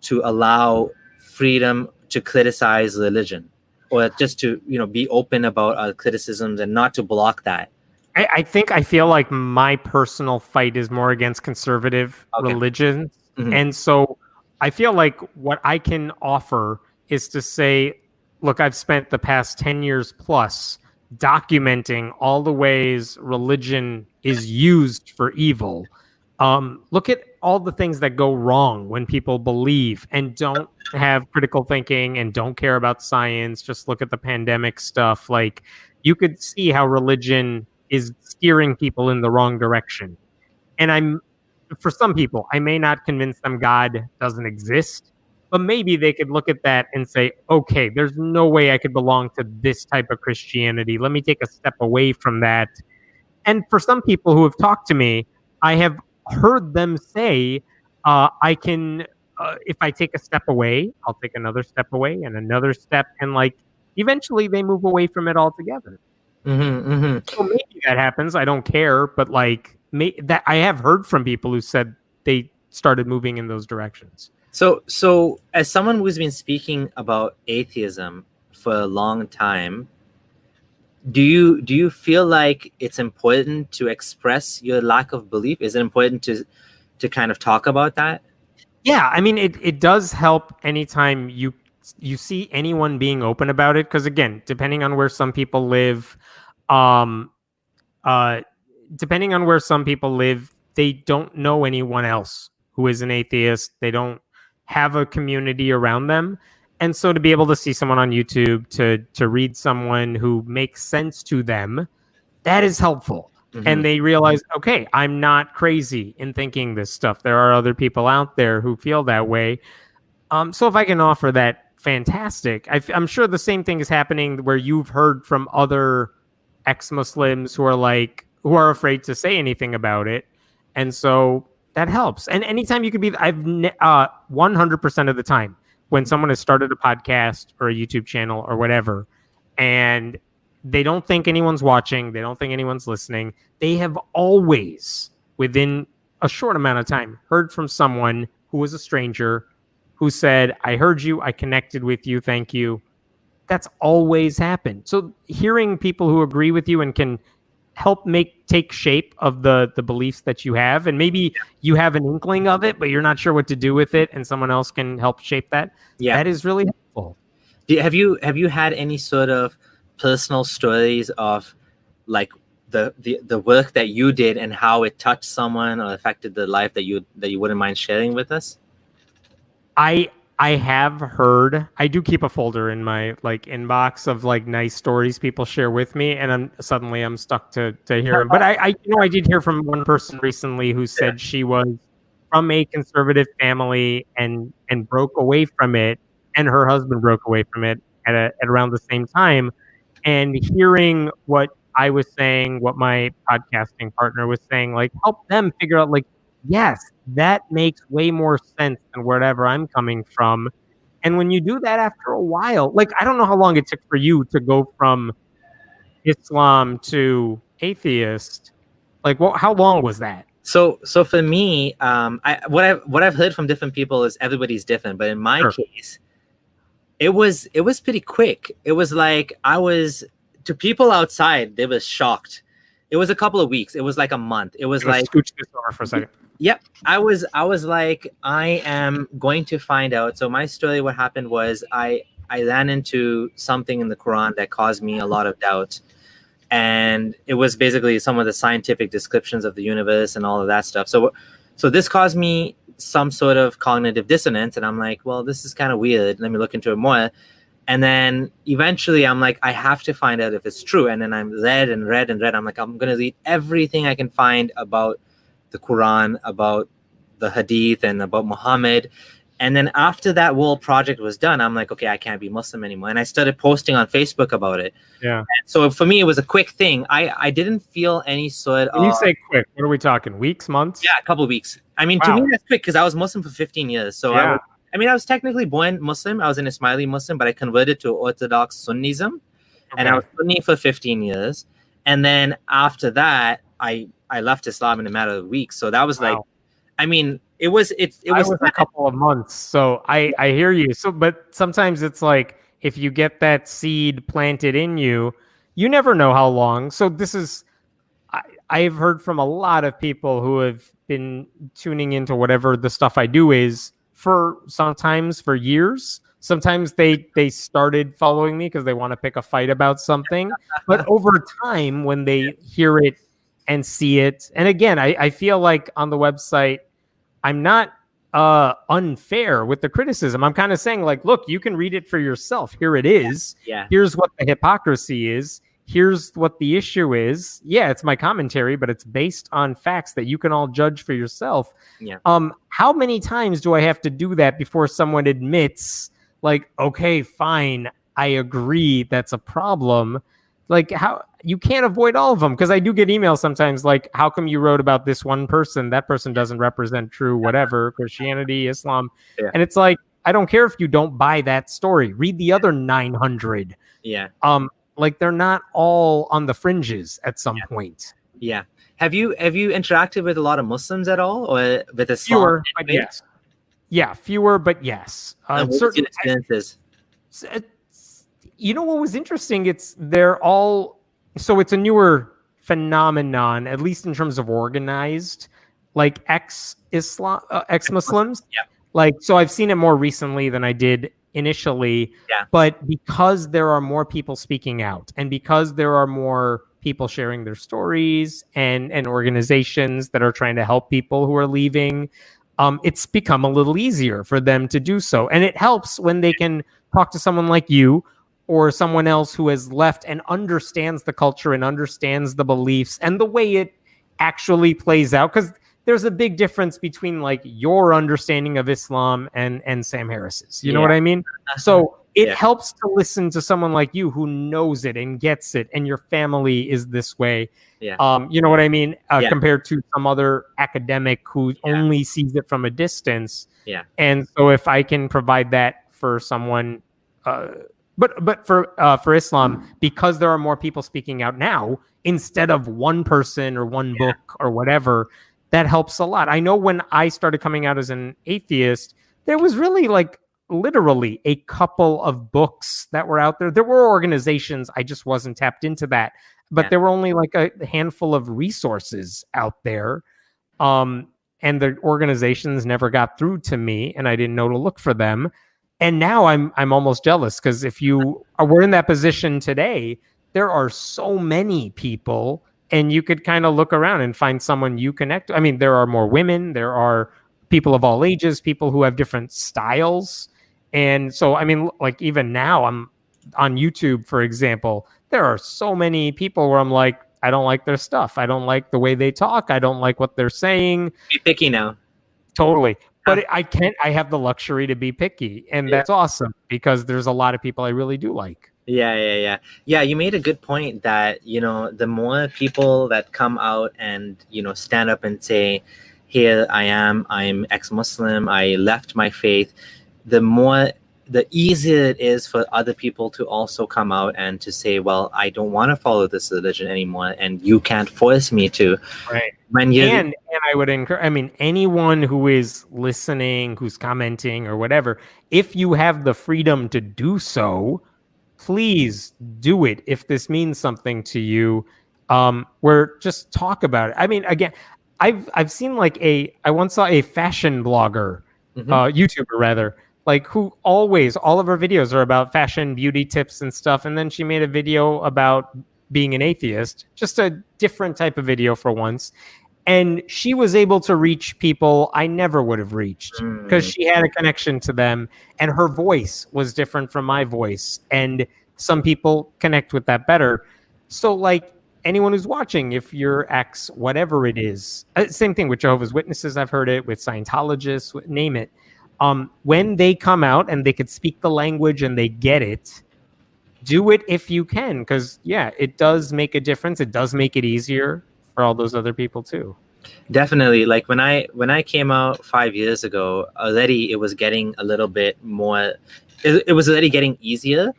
to allow freedom to criticize religion? Or just to, you know, be open about our criticisms and not to block that? I feel like my personal fight is more against conservative religions. And so I feel like what I can offer is to say, look, I've spent the past 10 years plus documenting all the ways religion is used for evil. Look at all the things that go wrong when people believe and don't have critical thinking and don't care about science. Just look at the pandemic stuff. Like, you could see how religion is steering people in the wrong direction. And for some people, I may not convince them God doesn't exist, but maybe they could look at that and say, okay, there's no way I could belong to this type of Christianity. Let me take a step away from that. And for some people who have talked to me, I have heard them say, I can, if I take a step away, I'll take another step away and another step. And like, eventually they move away from it altogether. So maybe that happens. I don't care. But like, that I have heard from people who said they started moving in those directions. So as someone who's been speaking about atheism for a long time, do you feel like it's important to express your lack of belief? Is it important to kind of talk about that? Yeah, I mean, it does help anytime you see anyone being open about it, because again, depending on where some people live, they don't know anyone else who is an atheist. They don't have a community around them. And so to be able to see someone on YouTube, to read someone who makes sense to them, that is helpful. And they realize, okay, I'm not crazy in thinking this stuff. There are other people out there who feel that way. So if I can offer that, fantastic. I'm sure the same thing is happening where you've heard from other ex-Muslims who are afraid to say anything about it. And so that helps. And anytime you could be, 100% of the time, when someone has started a podcast or a YouTube channel or whatever, and they don't think anyone's watching, they don't think anyone's listening, they have always, within a short amount of time, heard from someone who was a stranger who said, I heard you, I connected with you, thank you. That's always happened. So hearing people who agree with you and can help take shape of the beliefs that you have, and maybe you have an inkling of it, but you're not sure what to do with it, and someone else can help shape that. Yeah, that is really helpful. Have you had any sort of personal stories of like the work that you did and how it touched someone or affected the life that you wouldn't mind sharing with us? I have heard. I do keep a folder in my like inbox of like nice stories people share with me, and I'm stuck to hear them. But I did hear from one person recently who said she was from a conservative family and broke away from it and her husband broke away from it at around the same time. And hearing what I was saying, what my podcasting partner was saying, like, help them figure out, like, yes, that makes way more sense than wherever I'm coming from. And when you do that after a while, like, I don't know how long it took for you to go from Islam to atheist. Like, how long was that? So for me, what I've heard from different people is everybody's different, but in my case, it was pretty quick. It was like to people outside, they were shocked. It was a couple of weeks. It was like a month. It was like, scooch this over for a second. Yep. I was like, I am going to find out. So my story, what happened was I ran into something in the Quran that caused me a lot of doubt. And it was basically some of the scientific descriptions of the universe and all of that stuff. So this caused me some sort of cognitive dissonance. And I'm like, well, this is kind of weird. Let me look into it more. And then eventually I'm like, I have to find out if it's true. And then I'm read. I'm like, I'm going to read everything I can find about the Quran, about the Hadith, and about Muhammad. And then after that whole project was done, I'm like, okay, I can't be Muslim anymore. And I started posting on Facebook about it. Yeah. And so for me, it was a quick thing. I didn't feel any sort of... When you say quick, what are we talking? Weeks, months? Yeah, a couple of weeks. I mean, to me, that's quick because I was Muslim for 15 years. So yeah. I was technically born Muslim. I was an Ismaili Muslim, but I converted to Orthodox Sunnism. Okay. And I was Sunni for 15 years. And then after that, I left Islam in a matter of weeks. So that was like, I mean, it was a couple of months. So I hear you. So, but sometimes it's like, if you get that seed planted in you, you never know how long. So this is, I've heard from a lot of people who have been tuning into whatever the stuff I do is sometimes for years. Sometimes they started following me because they want to pick a fight about something. But over time, when they hear it and see it, and again, I feel like on the website, I'm not unfair with the criticism. I'm kind of saying, like, look, you can read it for yourself. Here it is. Yeah. Here's what the hypocrisy is. Here's what the issue is. Yeah, it's my commentary, but it's based on facts that you can all judge for yourself. Yeah. How many times do I have to do that before someone admits, like, okay, fine, I agree, that's a problem? Like, how you can't avoid all of them, because I do get emails sometimes like, how come you wrote about this one person? That person doesn't represent true whatever, Christianity, Islam. Yeah. And it's like, I don't care if you don't buy that story. Read the other 900. Yeah. Like, they're not all on the fringes at some point. Yeah. Have you interacted with a lot of Muslims at all, or with Islam? Fewer, but yes. Yeah, fewer, but yes. Certain experiences. You know what was interesting? It's a newer phenomenon, at least in terms of organized, like ex-Muslims. Yeah. Like, so I've seen it more recently than I did initially. Yeah. But because there are more people speaking out, and because there are more people sharing their stories and organizations that are trying to help people who are leaving, it's become a little easier for them to do so. And it helps when they can talk to someone like you or someone else who has left and understands the culture and understands the beliefs and the way it actually plays out. Because there's a big difference between, like, your understanding of Islam and Sam Harris's. You know what I mean? So it helps to listen to someone like you who knows it and gets it, and your family is this way. Yeah. You know what I mean? Compared to some other academic who only sees it from a distance. Yeah. And so if I can provide that for someone, but for Islam, because there are more people speaking out now instead of one person or one book or whatever, that helps a lot. I know when I started coming out as an atheist, there was really, like, literally a couple of books that were out there. There were organizations, I just wasn't tapped into that. But there were only like a handful of resources out there. And the organizations never got through to me, and I didn't know to look for them. And now I'm almost jealous, because if we're in that position today, there are so many people, and you could kind of look around and find someone you connect. I mean, there are more women, there are people of all ages, people who have different styles. And so, I mean, like, even now I'm on YouTube, for example, there are so many people where I'm like, I don't like their stuff. I don't like the way they talk. I don't like what they're saying. Be picky now. Totally. But I can't. I have the luxury to be picky, and Yeah. that's awesome because there's a lot of people I really do like. Yeah, you made a good point that, the more people that come out and, stand up and say, here I'm ex-Muslim, I left my faith, the easier it is for other people to also come out and to say, well, I don't want to follow this religion anymore, and you can't force me to. Right. When you And I would encourage, I mean, anyone who is listening, who's commenting or whatever, if you have the freedom to do so, please do it if this means something to you. Where just talk about it. I mean, again, I've seen like I once saw a fashion blogger, YouTuber rather, like who always all of her videos are about fashion, beauty tips and stuff. And then she made a video about being an atheist, just a different type of video for once. And she was able to reach people I never would have reached because she had a connection to them, and her voice was different from my voice. And some people connect with that better. So, like anyone who's watching, if you're ex, whatever it is, same thing with Jehovah's Witnesses. I've heard it with Scientologists, name it. When they come out and they could speak the language and they get it, do it if you can, because yeah, it does make a difference. It does make it easier for all those other people too. Definitely. Like when I came out 5 years ago, already it was getting a little bit more, it was already getting easier.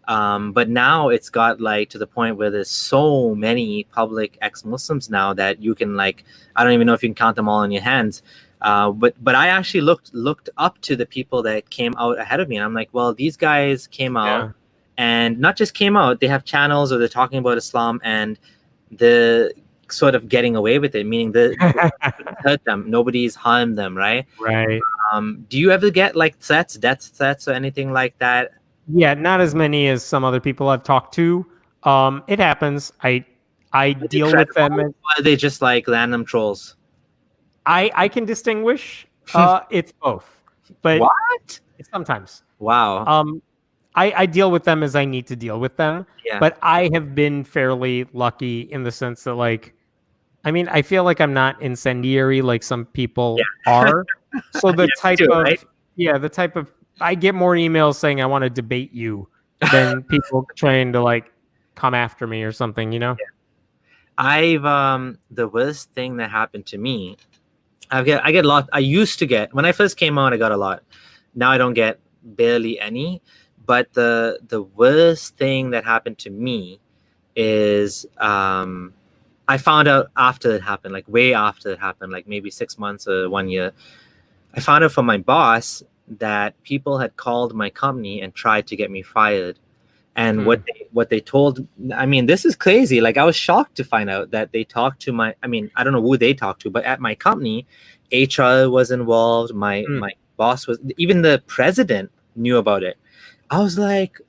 But now it's got like to the point where there's so many public ex-Muslims now that you can, like, I don't even know if you can count them all on your hands. But I actually looked up to the people that came out ahead of me, and I'm like, well, these guys came out and not just came out, they have channels or they're talking about Islam and the sort of getting away with it, meaning that hurt them, nobody's harmed them, right? Do you ever get like death threats or anything like that? Yeah, not as many as some other people I've talked to. It happens. I deal with them. Or are they just like random trolls? I can distinguish. It's both, but what? Sometimes. Wow. I deal with them as I need to deal with them. Yeah. But I have been fairly lucky in the sense that, like, I mean, I feel like I'm not incendiary like some people are. So the type of right? The type of I get more emails saying I want to debate you than people trying to like come after me or something, you know? I've the worst thing that happened to me, I get a lot. I used to get, when I first came out, I got a lot. Now I don't get barely any. But the worst thing that happened to me is I found out after it happened, like way after it happened, like maybe 6 months or 1 year. I found out from my boss that people had called my company and tried to get me fired. And what they told, I mean, this is crazy. Like, I was shocked to find out that they talked to I don't know who they talked to, but at my company, HR was involved. My boss was, even the president knew about it. I was like,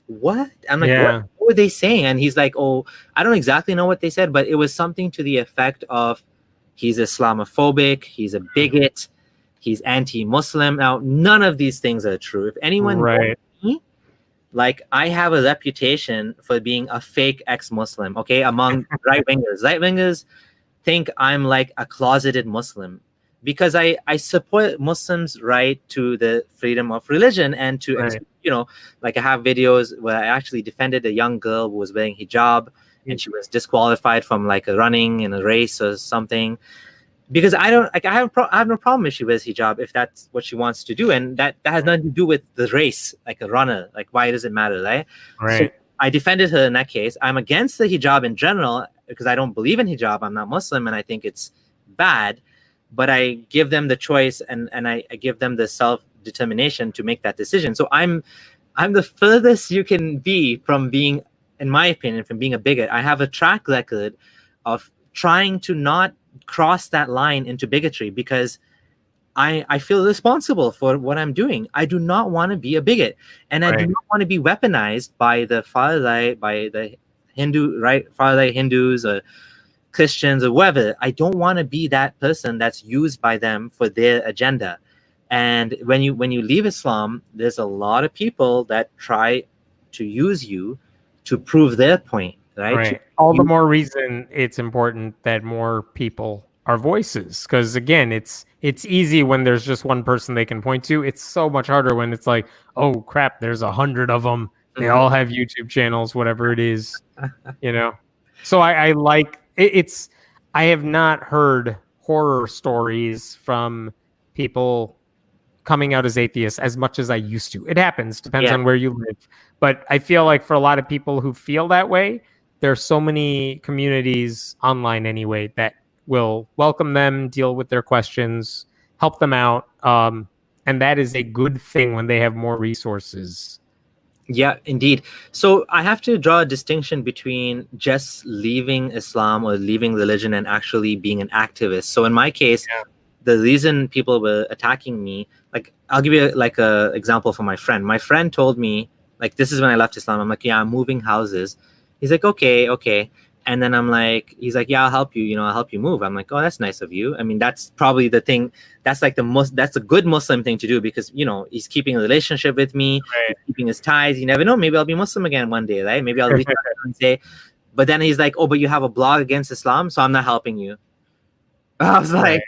what? I'm like, what were they saying? And he's like, oh, I don't exactly know what they said, but it was something to the effect of he's Islamophobic, he's a bigot, he's anti-Muslim. Now, none of these things are true. If anyone knows me, like, I have a reputation for being a fake ex-Muslim, okay, among right-wingers. Right-wingers think I'm like a closeted Muslim because I support Muslims' right to the freedom of religion and to, like, I have videos where I actually defended a young girl who was wearing hijab and she was disqualified from like a running in a race or something. Because I don't like, I have no problem if she wears hijab, if that's what she wants to do, and that has nothing to do with the race, like a runner. Like, why does it matter, right? So I defended her in that case. I'm against the hijab in general because I don't believe in hijab. I'm not Muslim, and I think it's bad. But I give them the choice, and I give them the self-determination to make that decision. So I'm the furthest you can be from being, in my opinion, from being a bigot. I have a track record of trying to not cross that line into bigotry because I feel responsible for what I'm doing. I do not want to be a bigot, and I do not want to be weaponized by the far right, by the far right Hindus or Christians or whoever. I don't want to be that person that's used by them for their agenda. And when you leave Islam, there's a lot of people that try to use you to prove their point. Right. All the more reason it's important that more people are voices, because again, it's It's easy when there's just one person they can point to. It's so much harder when it's like, oh crap, there's 100 of them. They Mhm. all have YouTube channels, whatever it is, you know. So I like it, it's. I have not heard horror stories from people coming out as atheists as much as I used to. It happens, depends Yeah. on where you live. But I feel like for a lot of people who feel that way, there's so many communities online anyway that will welcome them, deal with their questions, help them out. And that is a good thing when they have more resources. Yeah, indeed. So I have to draw a distinction between just leaving Islam or leaving religion and actually being an activist. So in my case, the reason people were attacking me, like I'll give you like a example from my friend. My friend told me, like, this is when I left Islam. I'm like, yeah, I'm moving houses. He's like, okay, okay. And then I'm like, he's like, yeah, I'll help you. You know, I'll help you move. I'm like, oh, that's nice of you. I mean, that's probably the thing. That's like that's a good Muslim thing to do because, you know, he's keeping a relationship with me, Right. he's keeping his ties. You never know. Maybe I'll be Muslim again one day, right? Maybe I'll reach out and say, but then he's like, oh, but you have a blog against Islam, so I'm not helping you. I was like,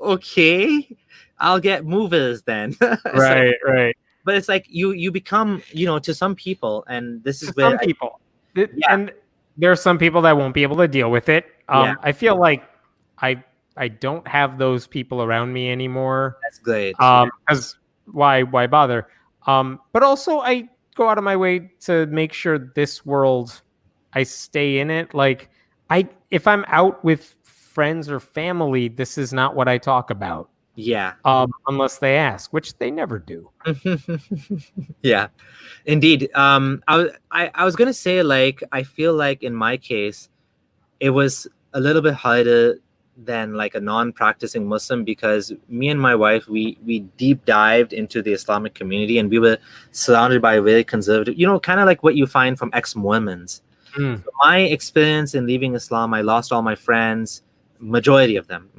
okay, I'll get movers then. Right, right. But it's like you become, you know, to some people, and this is To where some people. yeah. And there are some people that won't be able to deal with it. Yeah. I feel like I don't have those people around me anymore. That's great. Because why bother? But also I go out of my way to make sure this world I stay in it. Like if I'm out with friends or family, this is not what I talk about. Yeah. Unless they ask, which they never do. Yeah, indeed. I was gonna say, like, I feel like in my case, it was a little bit harder than like a non-practicing Muslim because me and my wife, we deep dived into the Islamic community and we were surrounded by very conservative, you know, kind of like what you find from ex-Mormons. So my experience in leaving Islam, I lost all my friends, majority of them.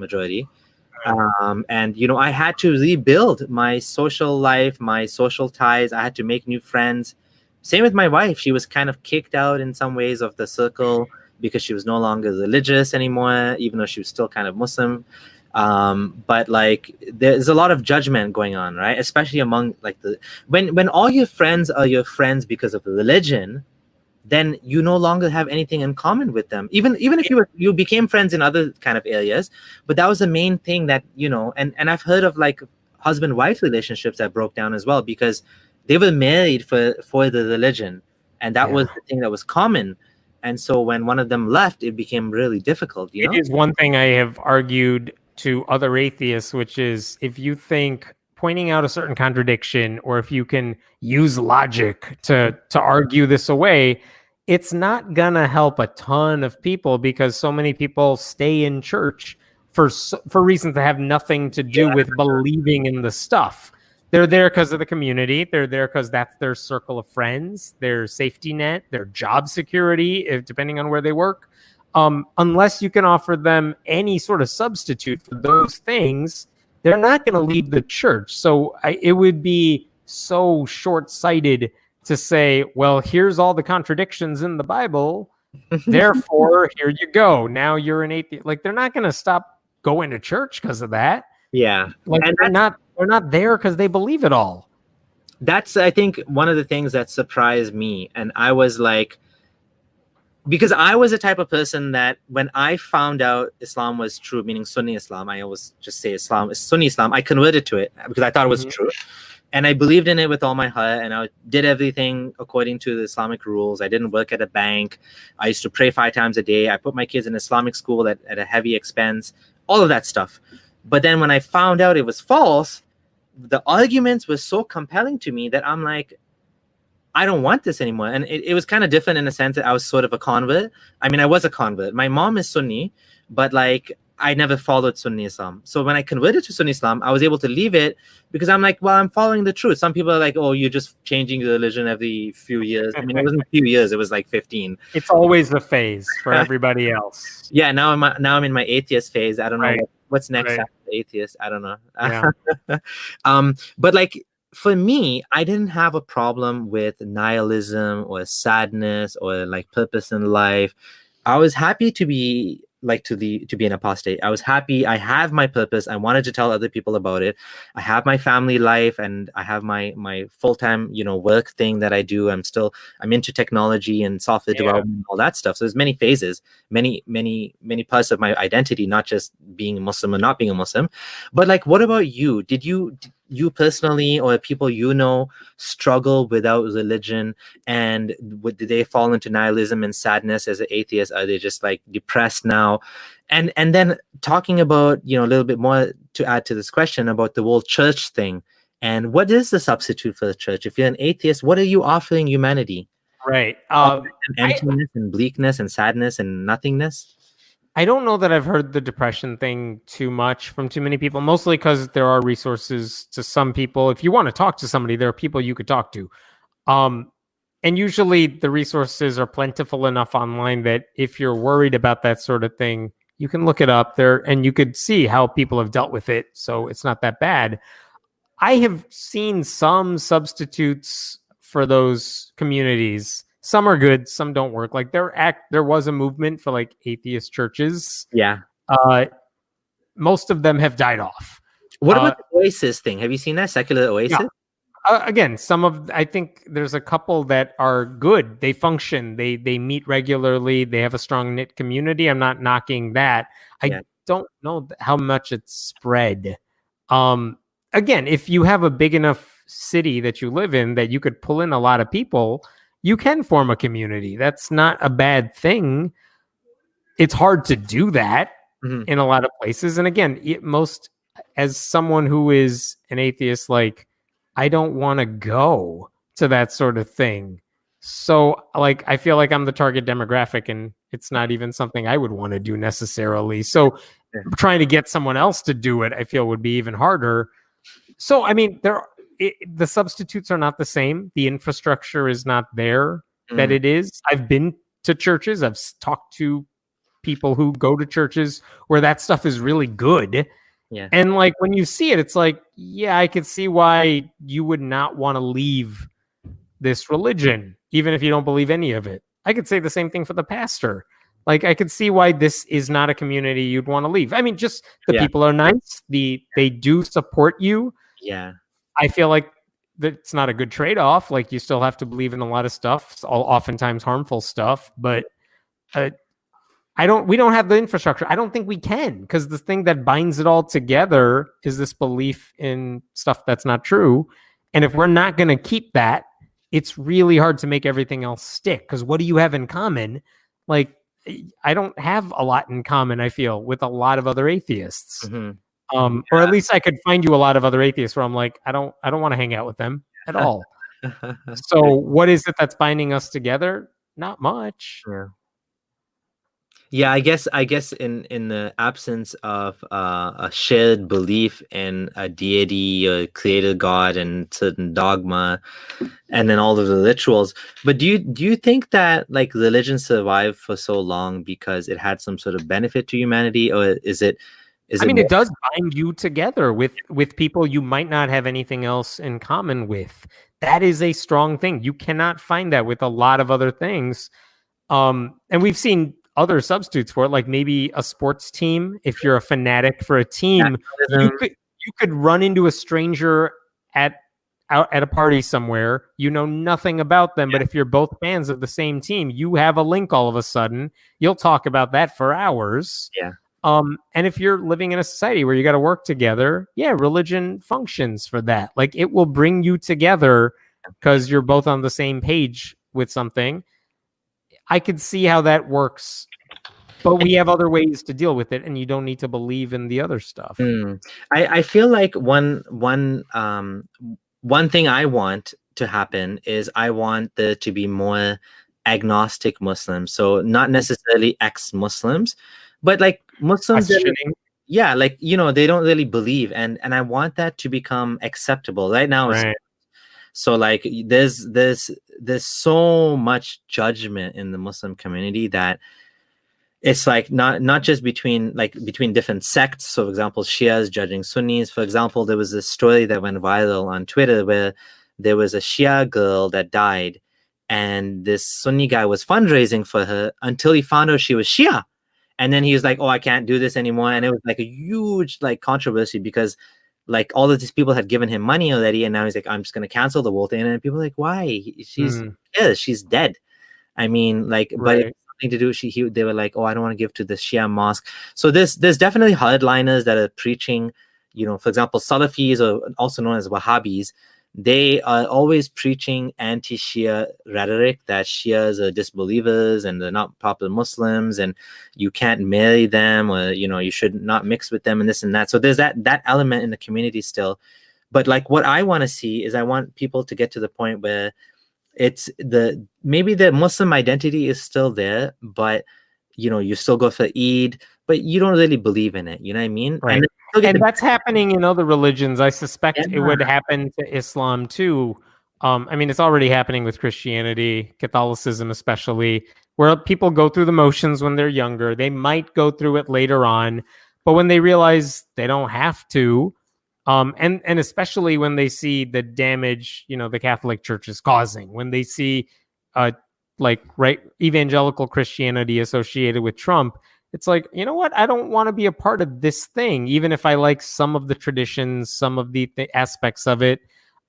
And you know, I had to rebuild my social life, my social ties. I had to make new friends. Same with my wife. She was kind of kicked out in some ways of the circle because she was no longer religious anymore, even though she was still kind of Muslim. But like there's a lot of judgment going on, right? Especially among like when all your friends are your friends because of religion, then you no longer have anything in common with them. Even if you became friends in other kind of areas, but that was the main thing that, you know, and I've heard of like husband-wife relationships that broke down as well because they were married for the religion, and that was the thing that was common. And so when one of them left, it became really difficult, you know? It is one thing I have argued to other atheists, which is if you think pointing out a certain contradiction or if you can use logic to argue this away, it's not gonna help a ton of people because so many people stay in church for reasons that have nothing to do with believing in the stuff. They're there because of the community. They're there because that's their circle of friends, their safety net, their job security, if depending on where they work. Unless you can offer them any sort of substitute for those things, they're not going to leave the church. So it would be so short-sighted to say, well, here's all the contradictions in the Bible. Therefore, here you go. Now you're an atheist. Like, they're not going to stop going to church because of that. Yeah. Like, and they're not there because they believe it all. That's, I think, one of the things that surprised me. And I was like, because I was the type of person that when I found out Islam was true, meaning Sunni Islam, I always just say Islam is Sunni Islam. I converted to it because I thought it was true. And I believed in it with all my heart. And I did everything according to the Islamic rules. I didn't work at a bank. I used to pray 5 times a day. I put my kids in Islamic school at a heavy expense, all of that stuff. But then when I found out it was false, the arguments were so compelling to me that I'm like, I don't want this anymore. And it was kind of different in the sense that I was sort of a convert. I mean, I was a convert. My mom is Sunni, but like I never followed Sunni Islam. So when I converted to Sunni Islam, I was able to leave it because I'm like, well, I'm following the truth. Some people are like, oh, you're just changing the religion every few years. I mean, it wasn't a few years. It was like 15. It's always a phase for everybody else. Yeah, now I'm in my atheist phase. I don't know what's next after atheist. I don't know. Yeah. But like, for me, I didn't have a problem with nihilism or sadness or like purpose in life. I was happy to be to be an apostate. I was happy. I have my purpose. I wanted to tell other people about it. I have my family life, and I have my full-time, work thing that I do. I'm into technology and software development and all that stuff. So there's many phases, many parts of my identity, not just being a Muslim or not being a Muslim. But like, what about you? Did you personally, or people struggle without religion, and did they fall into nihilism and sadness as an atheist? Are they just like depressed now? And then talking about, a little bit more to add to this question about the whole church thing, and what is the substitute for the church? If you're an atheist, what are you offering humanity? Right. Emptiness and bleakness and sadness and nothingness. I don't know that I've heard the depression thing too much from too many people, mostly because there are resources to some people. If you want to talk to somebody, there are people you could talk to. And usually the resources are plentiful enough online that if you're worried about that sort of thing, you can look it up there and you could see how people have dealt with it. So it's not that bad. I have seen some substitutes for those communities. Some are good, some don't work. Like there was a movement for like atheist churches. Yeah. Most of them have died off. What about the Oasis thing? Have you seen that secular Oasis? Yeah. Again, I think there's a couple that are good. They function. They meet regularly. They have a strong knit community. I'm not knocking that. I don't know how much it's spread. Again, if you have a big enough city that you live in that you could pull in a lot of people, you can form a community. That's not a bad thing. It's hard to do that in a lot of places. And again, as someone who is an atheist, like, I don't want to go to that sort of thing. So like, I feel like I'm the target demographic, and it's not even something I would want to do necessarily. So trying to get someone else to do it, I feel would be even harder. So, I mean, the substitutes are not the same. The infrastructure is not there that it is. I've been to churches. I've talked to people who go to churches where that stuff is really good. Yeah. And like, when you see it, it's like, yeah, I could see why you would not want to leave this religion, even if you don't believe any of it. I could say the same thing for the pastor. Like, I could see why this is not a community you'd want to leave. I mean, just the people are nice. They do support you. Yeah. I feel like that's not a good trade-off. Like, you still have to believe in a lot of stuff, oftentimes harmful stuff, but we don't have the infrastructure. I don't think we can, because the thing that binds it all together is this belief in stuff that's not true. And if we're not going to keep that, it's really hard to make everything else stick. Because what do you have in common? Like, I don't have a lot in common, I feel, with a lot of other atheists. Or at least I could find you a lot of other atheists where I'm like, I don't want to hang out with them at all. So what is it that's binding us together? Not much. Yeah, I guess in the absence of a shared belief in a deity or creator God and certain dogma, and then all of the rituals. But do you think that like religion survived for so long because it had some sort of benefit to humanity, or is it? It does bind you together with people you might not have anything else in common with. That is a strong thing. You cannot find that with a lot of other things. And we've seen other substitutes for it, like maybe a sports team. If you're a fanatic for a team, you could run into a stranger out at a party somewhere. You know nothing about them, but if you're both fans of the same team, you have a link all of a sudden. You'll talk about that for hours. And if you're living in a society where you got to work together, religion functions for that. Like, it will bring you together because you're both on the same page with something. I could see how that works, but we have other ways to deal with it, and you don't need to believe in the other stuff. I feel like one thing I want to happen is I want there to be more agnostic Muslims. So not necessarily ex-Muslims, but like Muslims that, like, they don't really believe, and I want that to become acceptable. Right now so like there's so much judgment in the Muslim community that it's like not just between different sects. So for example, Shias judging Sunnis. For example, there was this story that went viral on Twitter where there was a Shia girl that died, and this Sunni guy was fundraising for her until he found out she was Shia. And then he was like, oh, I can't do this anymore. And it was like a huge like controversy because like all of these people had given him money already, and now he's like, I'm just gonna cancel the whole thing. And people are like, why? She's dead. I mean, like, but it's something to do. They were like, oh, I don't want to give to the Shia mosque. So there's definitely hardliners that are preaching, for example, Salafis, or also known as Wahhabis. They are always preaching anti-Shia rhetoric, that Shias are disbelievers and they're not proper Muslims, and you can't marry them, or you should not mix with them, and this and that. So there's that element in the community still. But like what I want to see is, I want people to get to the point where it's maybe the Muslim identity is still there, but you still go for Eid, but you don't really believe in it. You know what I mean? Right. And that's happening in other religions. I suspect it would happen to Islam too. I mean, it's already happening with Christianity, Catholicism especially, where people go through the motions when they're younger. They might go through it later on, but when they realize they don't have to, and especially when they see the damage, the Catholic Church is causing, when they see evangelical Christianity associated with Trump, it's like, you know what? I don't want to be a part of this thing, even if I like some of the traditions, some of the aspects of it.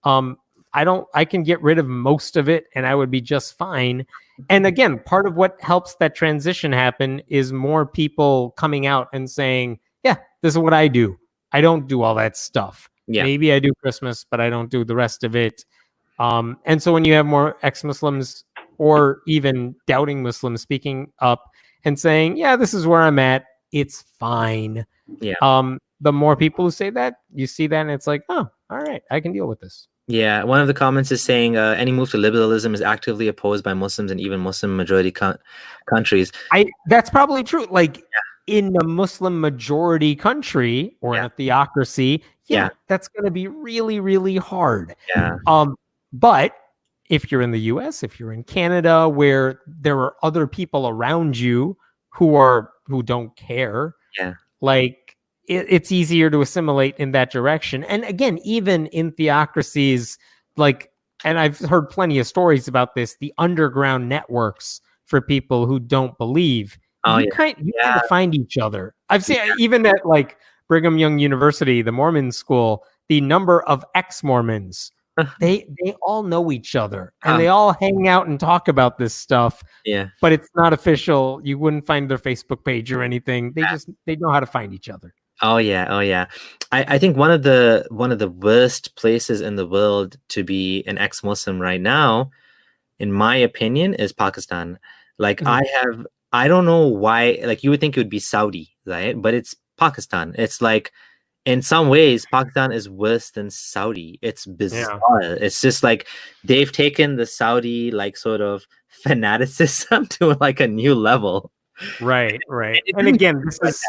I can get rid of most of it and I would be just fine. And again, part of what helps that transition happen is more people coming out and saying, yeah, this is what I do. I don't do all that stuff. Yeah. Maybe I do Christmas, but I don't do the rest of it. And so when you have more ex-Muslims or even doubting Muslims speaking up and saying, yeah, this is where I'm at, it's fine. Yeah. The more people who say that, you see that, and it's like, oh, all right, I can deal with this. Yeah. One of the comments is saying any move to liberalism is actively opposed by Muslims and even Muslim majority countries. That's probably true. Like in a Muslim majority country or in a theocracy, that's going to be really, really hard. Yeah. But if you're in the US, if you're in Canada, where there are other people around you who don't care, like it's easier to assimilate in that direction. And again, even in theocracies, and I've heard plenty of stories about this, the underground networks for people who don't believe, you kind of find each other. I've seen even at Brigham Young University, the Mormon school, the number of ex-Mormons, they all know each other and they all hang out and talk about this stuff. Yeah. But it's not official. You wouldn't find their Facebook page or anything. They know how to find each other. Oh yeah. I think one of the worst places in the world to be an ex-Muslim right now, in my opinion, is Pakistan. I don't know why, you would think it would be Saudi, right? But it's Pakistan. It's like, in some ways, Pakistan is worse than Saudi. It's bizarre. Yeah. It's just like they've taken the Saudi sort of fanaticism to a new level. Right. And again,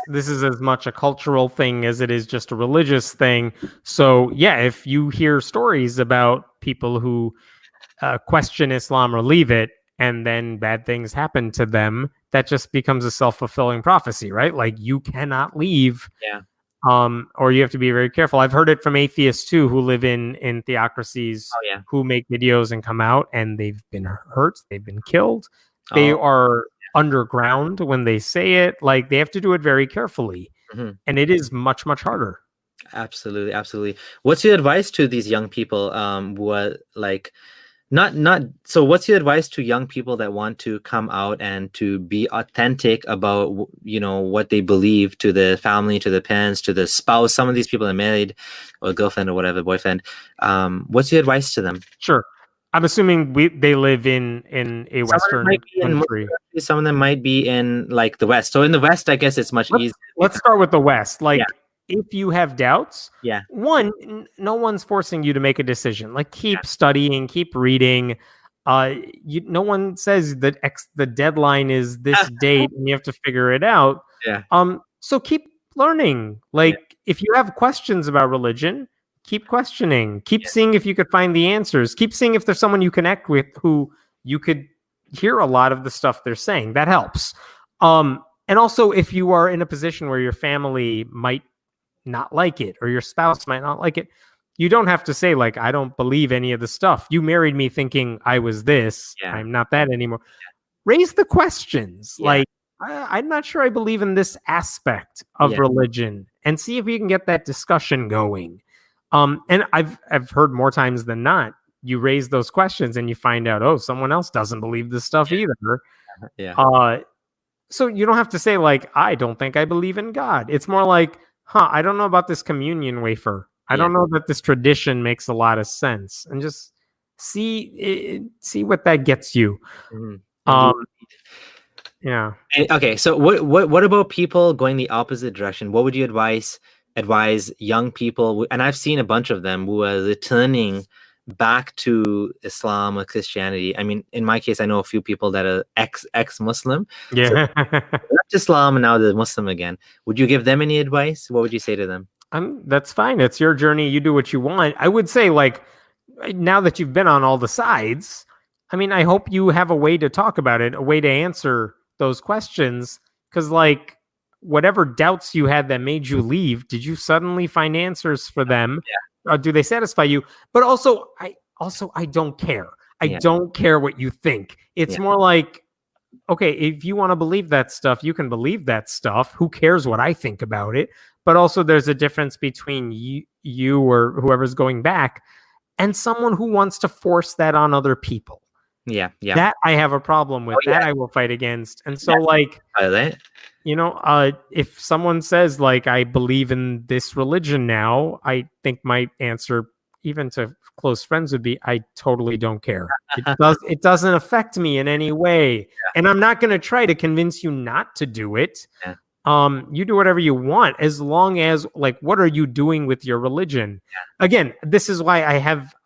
this is as much a cultural thing as it is just a religious thing. So yeah, if you hear stories about people who question Islam or leave it, and then bad things happen to them, that just becomes a self-fulfilling prophecy, right? Like you cannot leave. Yeah. Or you have to be very careful. I've heard it from atheists too, who live in theocracies, who make videos and come out, and they've been hurt, they've been killed. They are underground when they say it. Like they have to do it very carefully, and it is much, much harder. Absolutely. What's your advice to these young people who are so what's your advice to young people that want to come out and to be authentic about what they believe, to the family, to the parents, to the spouse? Some of these people are married, or girlfriend or whatever, boyfriend. What's your advice to them? Sure. I'm assuming they live in a Western country. Some of them might be in the West. So in the West, I guess it's much easier. Let's start with the West. If you have doubts, one, no one's forcing you to make a decision. Keep studying, keep reading. No one says that the deadline is this date and you have to figure it out. Yeah. So keep learning. If you have questions about religion, keep questioning. Keep seeing if you could find the answers. Keep seeing if there's someone you connect with who you could hear a lot of the stuff they're saying. That helps. And also, if you are in a position where your family might not like it, or your spouse might not like it, you don't have to say I don't believe any of the stuff. You married me thinking I was this. I'm not that anymore. Raise the questions. I'm not sure I believe in this aspect of religion, and see if we can get that discussion going. And I've heard more times than not, you raise those questions and you find out, oh, someone else doesn't believe this stuff either. Yeah. So you don't have to say like, I don't think I believe in God. It's more like, I don't know about this communion wafer. I don't know that this tradition makes a lot of sense, and just see what that gets you. Yeah. Okay, so what about people going the opposite direction? What would you advise young people? And I've seen a bunch of them who are returning back to Islam or Christianity. I mean, in my case, I know a few people that are ex-Muslim. Yeah. So left Islam and now they're Muslim again. Would you give them any advice? What would you say to them? That's fine. It's your journey. You do what you want. I would say, like, now that you've been on all the sides, I mean, I hope you have a way to talk about it, a way to answer those questions. Because, like, whatever doubts you had that made you leave, did you suddenly find answers for them? Or do they satisfy you? But also, I don't care. I don't care what you think. It's more like, okay, if you want to believe that stuff, you can believe that stuff. Who cares what I think about it? But also, there's a difference between you or whoever's going back and someone who wants to force that on other people. Yeah. That I have a problem with. That I will fight against. And so, like, if someone says, like, I believe in this religion now, I think my answer, even to close friends, would be, I totally don't care. It doesn't affect me in any way. And I'm not going to try to convince you not to do it. You do whatever you want, as long as, like, what are you doing with your religion? Again, this is why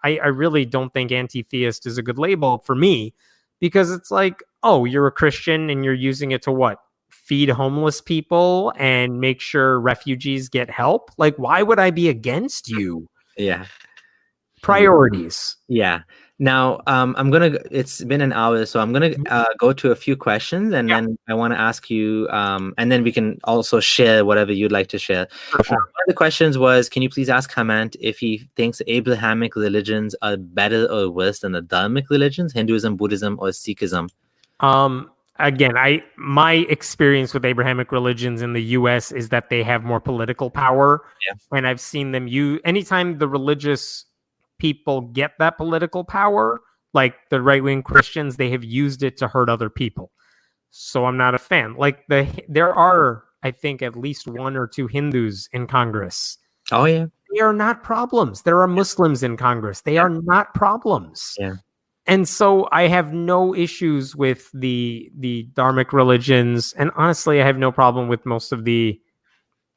I really don't think anti-theist is a good label for me, because it's like, oh, you're a Christian and you're using it to what? Feed homeless people and make sure refugees get help? Like, why would I be against you? Priorities. Now, it's been an hour, so I'm gonna go to a few questions, and then I want to ask you, and then we can also share whatever you'd like to share. Sure. One of the questions was, can you please ask Hemant if he thinks Abrahamic religions are better or worse than the Dharmic religions, Hinduism, Buddhism, or Sikhism? Again, my experience with Abrahamic religions in the US is that they have more political power, and I've seen them anytime the religious people get that political power, like the right-wing Christians, they have used it to hurt other people. So I'm not a fan. Like, there are, I think, at least one or two Hindus in Congress. Oh yeah. They are not problems. There are Muslims in Congress. They are not problems. And so I have no issues with the Dharmic religions, and honestly, I have no problem with most of the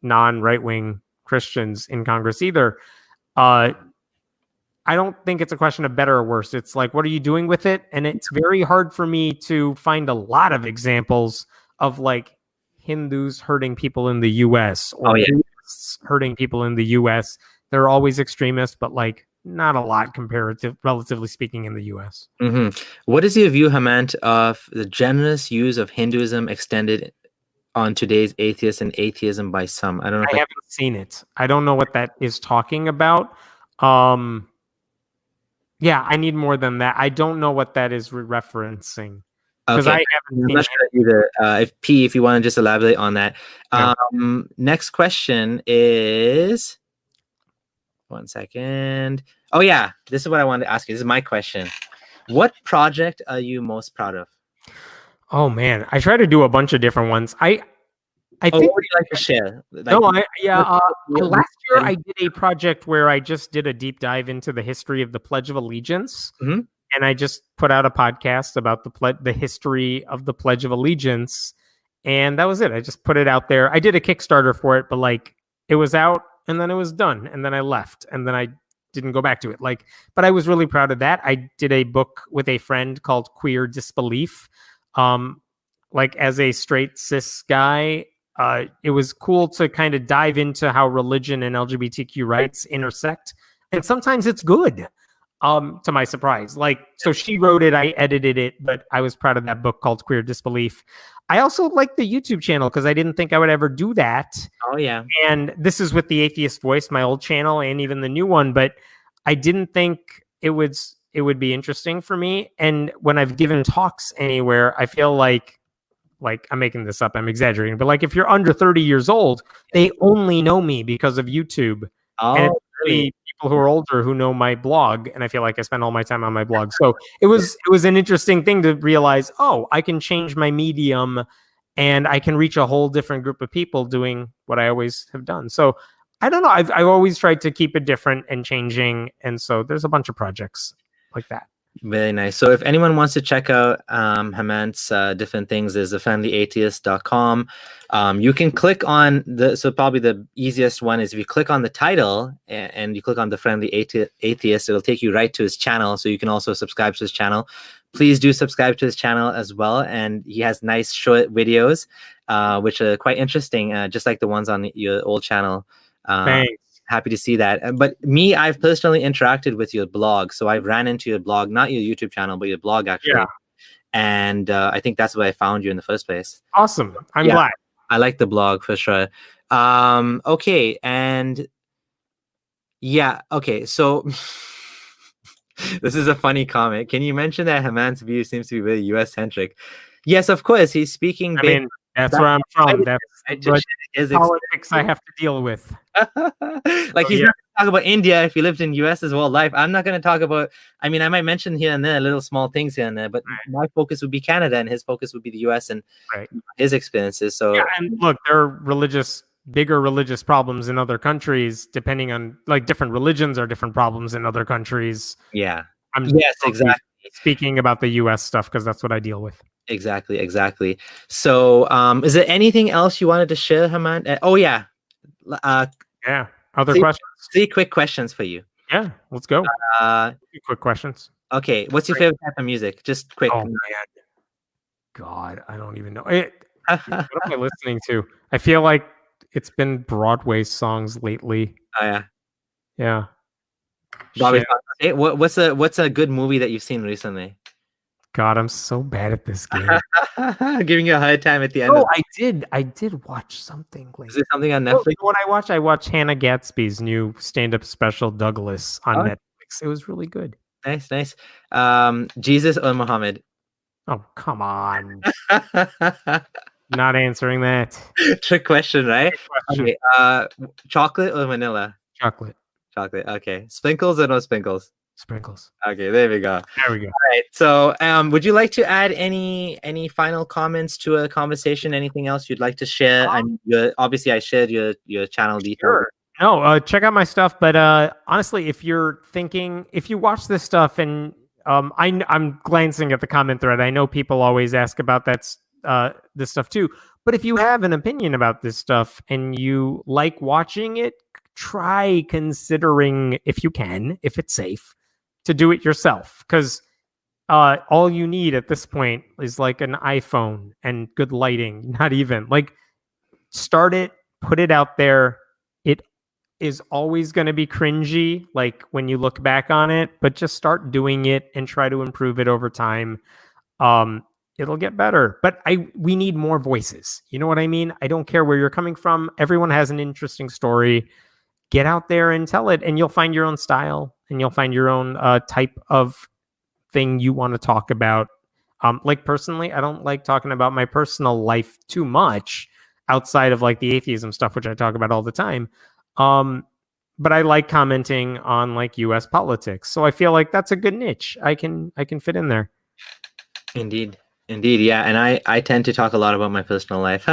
non-right-wing Christians in Congress either. I don't think it's a question of better or worse. It's like, what are you doing with it? And it's very hard for me to find a lot of examples of, like, Hindus hurting people in the US or Buddhists hurting people in the US. They're always extremists, but, like, not a lot relatively speaking, in the US. What is your view, Hemant, of the generous use of Hinduism extended on today's atheists and atheism by some? I don't know. I haven't seen it. I don't know what that is talking about. I need more than that. I don't know what that is referencing, because I haven't seen it either. If you want to just elaborate on that. Next question is, one second. Oh yeah, this is what I wanted to ask you. This is my question. What project are you most proud of? Oh man, I try to do a bunch of different ones. I think. What would you like to share? Last year I did a project where I just did a deep dive into the history of the Pledge of Allegiance, and I just put out a podcast about the history of the Pledge of Allegiance, and that was it. I just put it out there. I did a Kickstarter for it, but, like, it was out and then it was done, and then I left, and then I didn't go back to it. Like, but I was really proud of that. I did a book with a friend called Queer Disbelief. Like, as a straight cis guy, it was cool to kind of dive into how religion and LGBTQ rights intersect. And sometimes it's good, to my surprise. Like, so she wrote it, I edited it, but I was proud of that book called Queer Disbelief. I also like the YouTube channel because I didn't think I would ever do that. Oh, yeah. And this is with the Atheist Voice, my old channel, and even the new one, but I didn't think it would be interesting for me. And when I've given talks anywhere, I feel like like I'm making this up, I'm exaggerating, but like if you're under 30 years old, they only know me because of YouTube. And it's really people who are older who know my blog, and I feel like I spend all my time on my blog. So it was an interesting thing to realize, oh, I can change my medium and I can reach a whole different group of people doing what I always have done. So I don't know. I've always tried to keep it different and changing. And so there's a bunch of projects like that. Very nice. So if anyone wants to check out Hemant's different things, there's thefriendlyatheist.com. You can click on so probably the easiest one is if you click on the title and you click on The Friendly Atheist, it'll take you right to his channel. So you can also subscribe to his channel. Please do subscribe to his channel as well. And he has nice short videos, which are quite interesting, just like the ones on your old channel. Thanks. Happy to see that. But me, I've personally interacted with your blog. So I've ran into your blog, not your YouTube channel, but your blog actually. Yeah. And I think that's where I found you in the first place. Awesome. I'm glad. I like the blog for sure. Okay. And yeah. Okay. So this is a funny comment. Can you mention that Hemant's view seems to be very US-centric? Yes, of course. He's speaking. I mean, that's where I'm from. That's what politics I have to deal with. Like he's not going to talk about India if he lived in US his whole life. I'm not going to talk about, I mean, I might mention here and there little small things here and there, but my focus would be Canada and his focus would be the US and his experiences. So yeah, and look, there are bigger religious problems in other countries, depending on like different religions are different problems in other countries. Yeah. Yes, exactly. Speaking about the US stuff, because that's what I deal with. Exactly. So is there anything else you wanted to share, Hemant? Oh yeah. Other questions? 3 quick questions for you. Yeah, let's go. Quick questions. Okay, what's your favorite type of music? Just quick. Oh man, God, I don't even know. What am I listening to? I feel like it's been Broadway songs lately. Oh yeah. Broadway songs. Hey, what's a good movie that you've seen recently? God, I'm so bad at this game. Giving you a hard time at the end. Oh, I did watch something. Is there something on Netflix? What I watched Hannah Gatsby's new stand-up special, Douglas, on Netflix. It was really good. Nice. Jesus or Muhammad? Oh, come on. Not answering that. Trick question, right? Okay. Chocolate or vanilla? Chocolate. Okay. Sprinkles or no sprinkles? Sprinkles. Okay, there we go. All right. So, would you like to add any final comments to a conversation? Anything else you'd like to share? Obviously, I shared your channel details. Sure. No, check out my stuff. But honestly, if you watch this stuff, and I'm glancing at the comment thread. I know people always ask about this stuff too. But if you have an opinion about this stuff and you like watching it, try considering, if you can, if it's safe, to do it yourself, because all you need at this point is like an iPhone and good lighting. Not even like start it, put it out there. It is always going to be cringy, like when you look back on it, but just start doing it and try to improve it over time. It'll get better, but we need more voices. You know what I mean? I don't care where you're coming from. Everyone has an interesting story. Get out there and tell it, and you'll find your own style, and you'll find your own type of thing you want to talk about. Like personally, I don't like talking about my personal life too much outside of like the atheism stuff, which I talk about all the time. But I like commenting on like US politics. So I feel like that's a good niche. I can fit in there. Indeed. Yeah. And I tend to talk a lot about my personal life.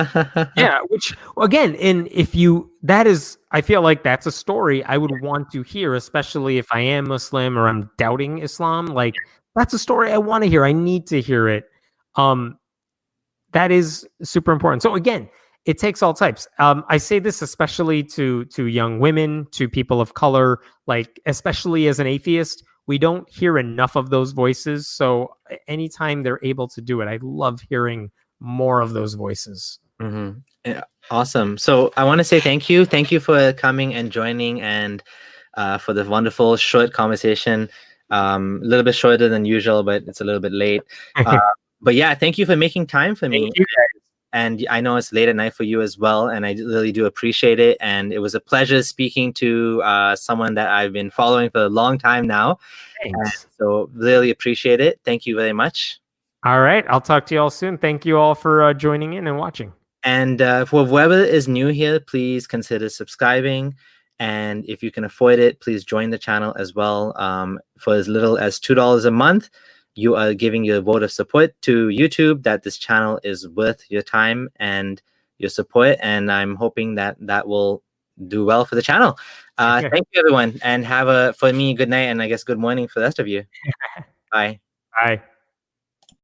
Yeah. Which again, I feel like that's a story I would want to hear, especially if I am Muslim or I'm doubting Islam. Like that's a story I want to hear. I need to hear it. That is super important. So again, it takes all types. I say this especially to young women, to people of color, like especially as an atheist, we don't hear enough of those voices. So anytime they're able to do it, I love hearing more of those voices. Mm-hmm. Yeah, awesome. So I want to say thank you. Thank you for coming and joining and for the wonderful short conversation. A little bit shorter than usual, but it's a little bit late. But yeah, thank you for making time for me. Thank you guys. And I know it's late at night for you as well, and I really do appreciate it. And it was a pleasure speaking to someone that I've been following for a long time now. Thanks. So really appreciate it. Thank you very much. All right. I'll talk to you all soon. Thank you all for joining in and watching. And for whoever is new here, please consider subscribing. And if you can afford it, please join the channel as well. For as little as $2 a month, you are giving your vote of support to YouTube that this channel is worth your time and your support. And I'm hoping that that will do well for the channel. Thank you, everyone. And have for me, good night. And I guess good morning for the rest of you. Bye. Bye.